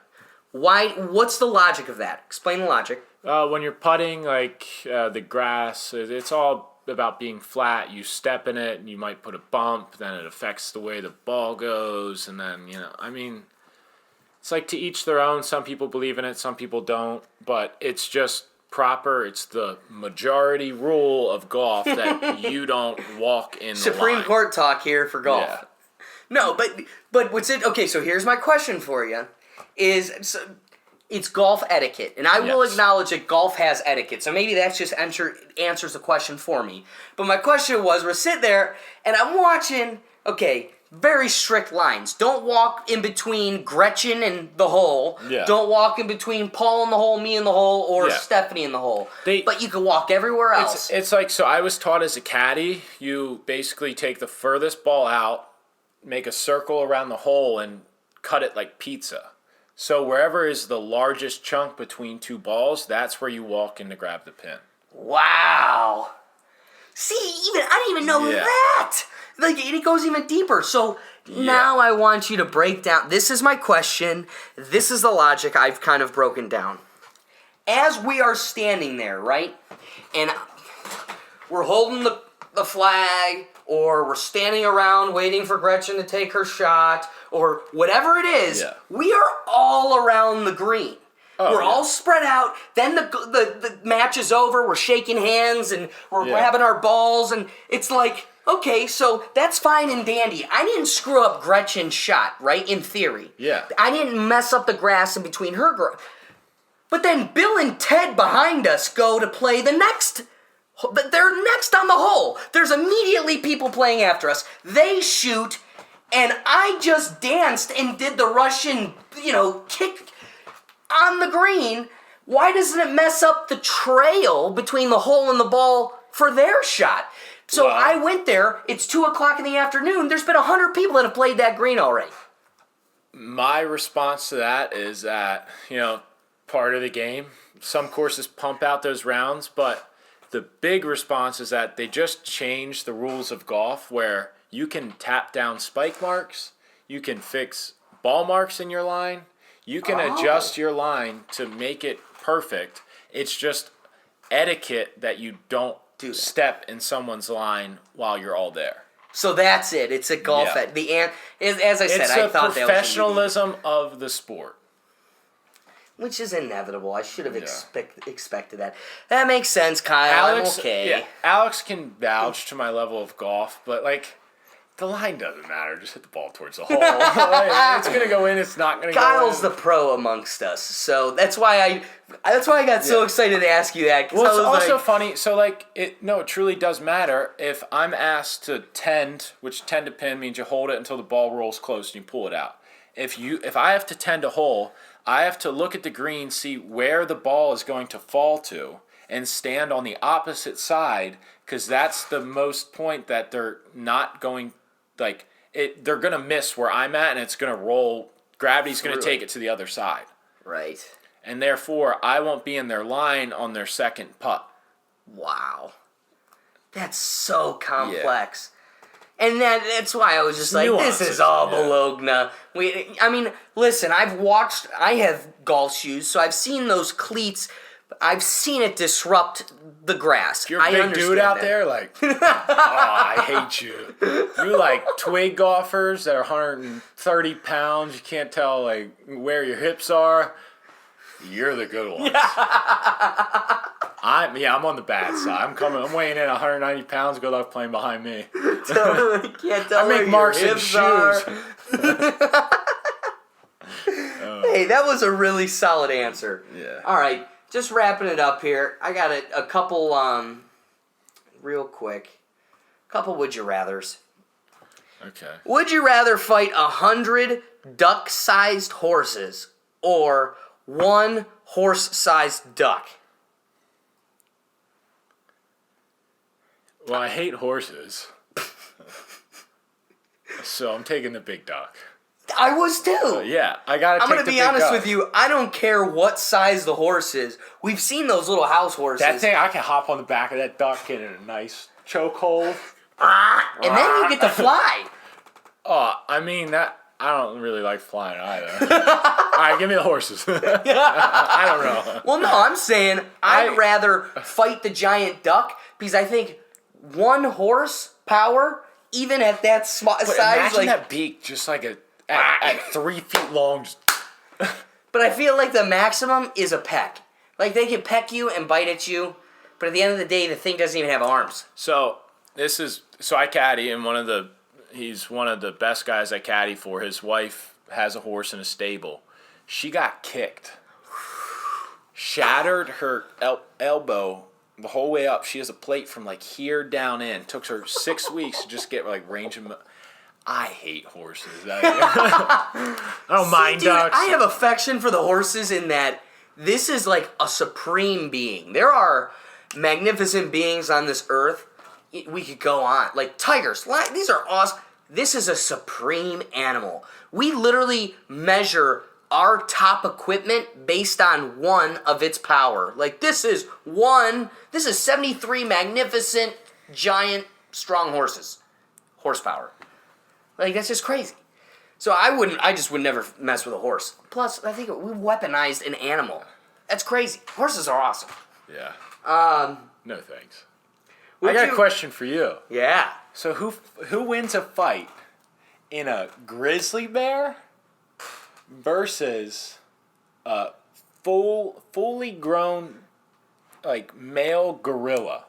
What's the logic of that? Explain the logic. When you're putting, the grass, it's all about being flat. You step in it, and you might put a bump, then it affects the way the ball goes, and then, it's to each their own. Some people believe in it, some people don't, but it's just proper. It's the majority rule of golf that you don't walk in the Supreme line. Court talk here for golf. Yeah. No, but what's it? Okay, so here's my question for you: it's golf etiquette, and I will acknowledge that golf has etiquette. So maybe that just answers the question for me. But my question was, we're sitting there and I'm watching. Okay. Very strict lines. Don't walk in between Gretchen and the hole. Yeah. Don't walk in between Paul in the hole, me in the hole, or Stephanie in the hole. But you can walk everywhere else. It's so I was taught as a caddy, you basically take the furthest ball out, make a circle around the hole, and cut it like pizza. So wherever is the largest chunk between two balls, that's where you walk in to grab the pin. Wow. See, I didn't even know Yeah. that. Like, it goes even deeper. So now I want you to break down. This is my question. This is the logic I've kind of broken down. As we are standing there, right? And we're holding the flag, or we're standing around waiting for Gretchen to take her shot, or whatever it is, Yeah. we are all around the green. We're yeah. all spread out. Then the match is over. We're shaking hands and we're grabbing our balls. And it's like, okay, so that's fine and dandy. I didn't screw up Gretchen's shot, right? In theory. Yeah. I didn't mess up the grass in between her. But then Bill and Ted behind us go to play the next. But they're next on the hole. There's immediately people playing after us. They shoot, and I just danced and did the Russian, kick on the green. Why doesn't it mess up the trail between the hole and the ball for their shot? So I went there. It's 2:00 in the afternoon. There's been 100 people that have played that green already. My response to that is that, part of the game, some courses pump out those rounds, but the big response is that they just changed the rules of golf where you can tap down spike marks, you can fix ball marks in your line, you can adjust your line to make it perfect. It's just etiquette that you don't step in someone's line while you're all there. So that's it. It's a golf. Yeah. As I said, I thought it's the professionalism of the sport. Which is inevitable. I should have expected that. That makes sense, Kyle. Alex, I'm okay. Yeah, Alex can vouch to my level of golf, but the line doesn't matter. Just hit the ball towards the hole. It's gonna go in. It's not gonna go in. Kyle's the pro amongst us, so that's why I got so excited to ask you that. Well, it's also funny. So it truly does matter if I'm asked to tend, which tend to pin means you hold it until the ball rolls close and you pull it out. If I have to tend a hole, I have to look at the green, see where the ball is going to fall to, and stand on the opposite side, because that's the most point that they're not going, they're going to miss where I'm at, and it's going to roll. Gravity's going to take it to the other side. Right. And therefore, I won't be in their line on their second putt. Wow. That's so complex. And that's why I was just like, Nuances, this is all Bologna. Listen, I have golf shoes, so I've seen those cleats. I've seen it disrupt the grass. You're a big dude out there, I hate you. You twig golfers that are 130 pounds. You can't tell, where your hips are. You're the good ones. I'm on the bad side. I'm weighing in 190 pounds. Good luck playing behind me. Can't tell I make marks in shoes. Hey, that was a really solid answer. Yeah. All right, just wrapping it up here. I got a couple, real quick. Couple would you rathers. Okay. Would you rather fight 100 duck-sized horses or 1 horse-sized duck? Well, I hate horses. So I'm taking the big duck. I was too. Yeah, I gotta take the big duck. I'm going to be honest with you. I don't care what size the horse is. We've seen those little house horses. That thing, I can hop on the back of that duck, get in a nice chokehold. And then you get to fly. I don't really like flying either. All right, give me the horses. I don't know. Well, no, I'm saying I'd rather fight the giant duck because I think 1 horse power, even at that size, imagine that beak just at 3 feet long. But I feel like the maximum is a peck. They can peck you and bite at you, but at the end of the day, the thing doesn't even have arms. So I caddy, and he's one of the best guys I caddy for. His wife has a horse in a stable. She got kicked. Shattered her elbow the whole way up. She has a plate from here down in. Took her 6 weeks to just get range of. I hate horses. I don't mind ducks. I have affection for the horses in that this is a supreme being. There are magnificent beings on this earth. We could go on. Tigers. These are awesome. This is a supreme animal. We literally measure our top equipment based on 1 of its power. This is 73 magnificent giant, strong horsepower. Like, that's just crazy. So I just would never mess with a horse. Plus, I think we weaponized an animal. That's crazy. Horses are awesome. Yeah. No thanks. I got a question for you. Yeah. So who wins a fight in a grizzly bear versus a fully grown like male gorilla?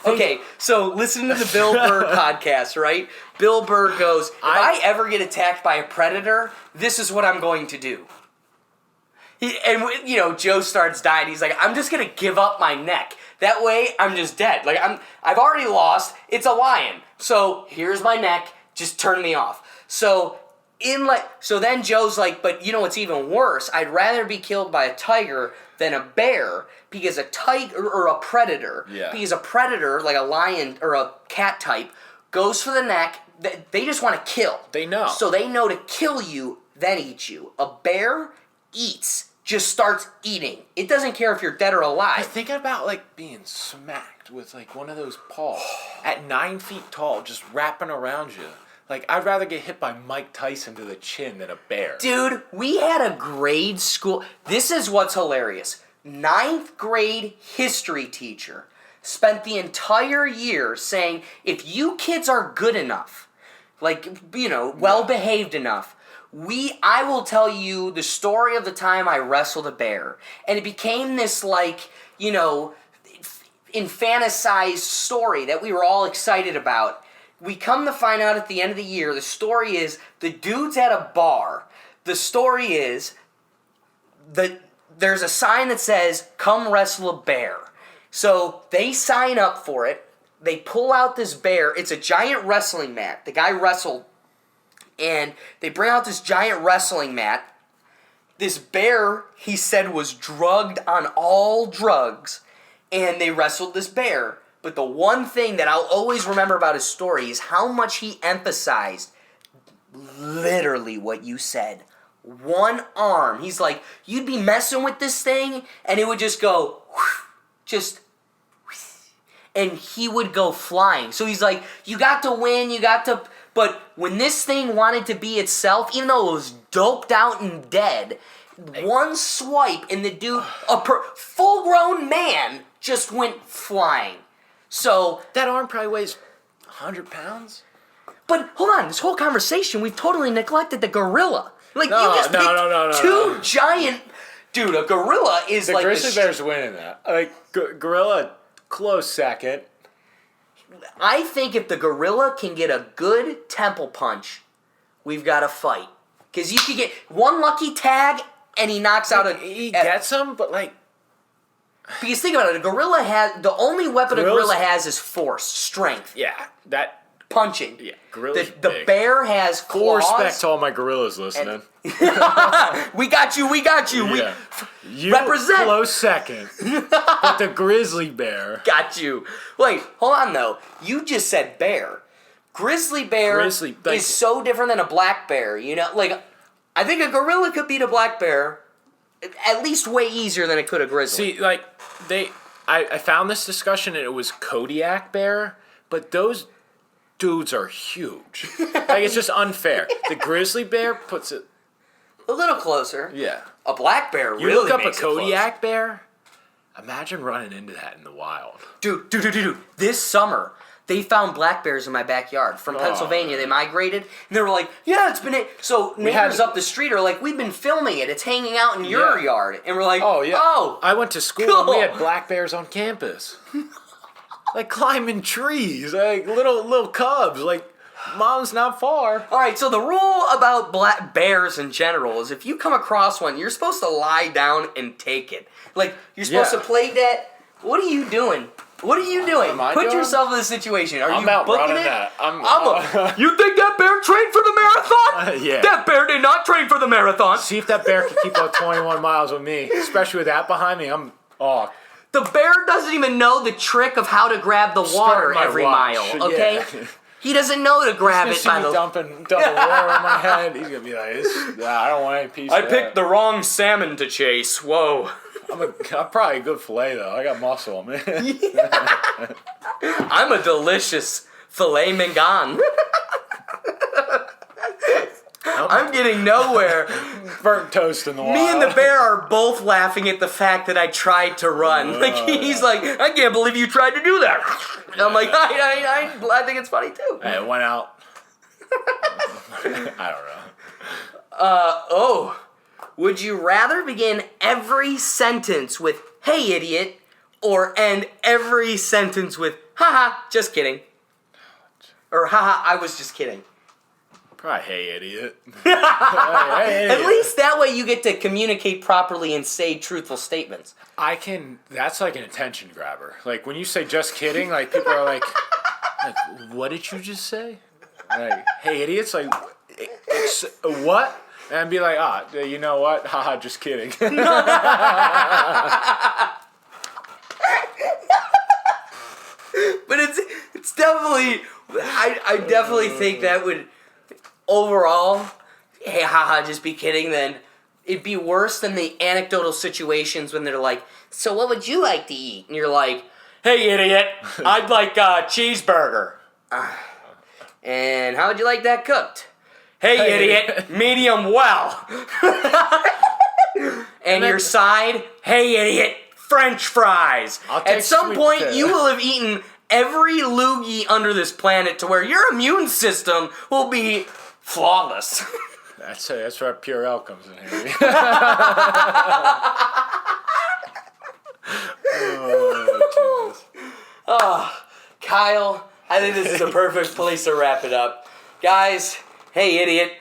Okay, so listen to the Bill Burr podcast, right? Bill Burr goes, if I ever get attacked by a predator, this is what I'm going to do. Joe starts dying. He's like, I'm just going to give up my neck. That way, I'm just dead. Like, I've already lost. It's a lion. So, here's my neck. Just turn me off. So then Joe's like, but you know what's even worse? I'd rather be killed by a tiger than a bear, because a tiger or a predator, because a predator like a lion or a cat type goes for the neck. They just want to kill. They know. So they know to kill you, then eat you. A bear eats, just starts eating. It doesn't care if you're dead or alive. I'm thinking about like being smacked with like one of those paws at 9 feet tall, just wrapping around you. Like, I'd rather get hit by Mike Tyson to the chin than a bear. Dude, we had a grade school. This is what's hilarious. 9th grade history teacher spent the entire year saying, if you kids are good enough, like, well behaved enough, I will tell you the story of the time I wrestled a bear. And it became this, like, infanticized story that we were all excited about. We come to find out at the end of the year, the story is the dude's at a bar. The story is there's a sign that says, come wrestle a bear. So they sign up for it. They pull out this bear. It's a giant wrestling mat. The guy wrestled. And they bring out this giant wrestling mat. This bear, he said, was drugged on all drugs. And they wrestled this bear. But the one thing that I'll always remember about his story is how much he emphasized literally what you said. One arm. He's like, you'd be messing with this thing, and it would just go, and he would go flying. So he's like, you got to win, but when this thing wanted to be itself, even though it was doped out and dead, one swipe, and the dude, full-grown man, just went flying. So that arm probably weighs 100 pounds. But hold on, this whole conversation, we've totally neglected the gorilla. Like, No, you just picked two giant... Dude, a gorilla is the like... grizzly bear's winning that. Like, gorilla, close second. I think if the gorilla can get a good temple punch, we've got a fight. Because you could get one lucky tag, and he knocks out a... He gets him, but like... Because think about it, the only weapon a gorilla has is force, strength. Yeah, that... Punching. Yeah, gorilla's The big. bear has claws. Full respect to all my gorillas listening. We got you. Yeah. You represent. Close second. But the grizzly bear. Got you. Wait, hold on though. You just said bear. Grizzly bear is so different than a black bear. Like, I think a gorilla could beat a black bear at least way easier than it could a grizzly. See, like, I found this discussion and it was Kodiak bear, but those dudes are huge. Like, it's just unfair. The grizzly bear puts it a little closer. Yeah. A black bear you really look up makes a Kodiak bear, imagine running into that in the wild. Dude. This summer, they found black bears in my backyard from Pennsylvania. They migrated, and they were like, yeah, it's been... So neighbors up the street are like, we've been filming it. It's hanging out in your yard. And we're like, oh. I went to school cool. and we had black bears on campus. Like, climbing trees, like little cubs, like, mom's not far. All right, so the rule about black bears in general is if you come across one, you're supposed to lie down and take it. Like, you're supposed to play dead. What are you doing? What are you doing? Put yourself in this situation. Are you booking it? That. You think that bear trained for the marathon? Yeah. That bear did not train for the marathon. See if that bear can keep up 21 miles with me, especially with that behind me. The bear doesn't even know the trick of how to grab the water every mile, okay? Yeah. He doesn't know to grab it by the... dumping double water on my head. He's going to be like, I don't want any piece of that. I picked the wrong salmon to chase. Whoa. I'm probably a good fillet though. I got muscle, man. I'm a delicious filet mignon. I'm getting nowhere. Burnt toast in the Me and the bear are both laughing at the fact that I tried to run. Like he's like, I can't believe you tried to do that. And I'm like, I think it's funny too. Hey, it went out. I don't know. Would you rather begin every sentence with "Hey idiot" or end every sentence with "Haha, just kidding"? Or "Haha, I was just kidding"? Probably, hey, idiot. Hey, at least that way you get to communicate properly and say truthful statements. That's like an attention grabber. Like, when you say just kidding, like, people are like, what did you just say? Like, hey, idiots, like, what? And be like, you know what? Haha, just kidding. But it's definitely, I definitely think that would, overall, hey, haha, just be kidding, then it'd be worse than the anecdotal situations when they're like, so what would you like to eat? And you're like, hey, idiot, I'd like a cheeseburger. And how would you like that cooked? Hey, idiot, medium well. And your side, hey, idiot, French fries. At some point, you will have eaten every loogie under this planet to where your immune system will be flawless. That's where Purell comes in here. Kyle, I think this is a perfect place to wrap it up. Guys, hey idiot,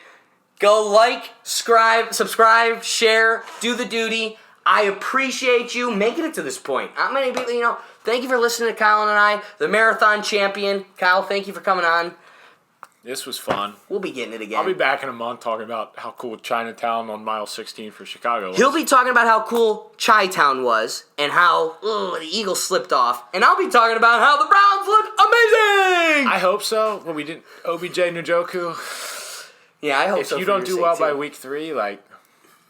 go like, subscribe, share, do the duty. I appreciate you making it to this point. Not many people, thank you for listening to Kyle and I, the marathon champion. Kyle, thank you for coming on. This was fun. We'll be getting it again. I'll be back in a month talking about how cool Chinatown on mile 16 for Chicago was. He'll be talking about how cool Chi-Town was and how the Eagles slipped off. And I'll be talking about how the Browns look amazing! I hope so. Well, we didn't. OBJ Njoku. Yeah, I hope so. If you don't do well by week 3,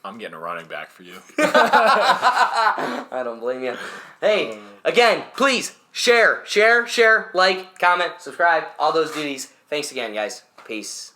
I'm getting a running back for you. I don't blame you. Hey, again, please share, like, comment, subscribe, all those duties. Thanks again, guys. Peace.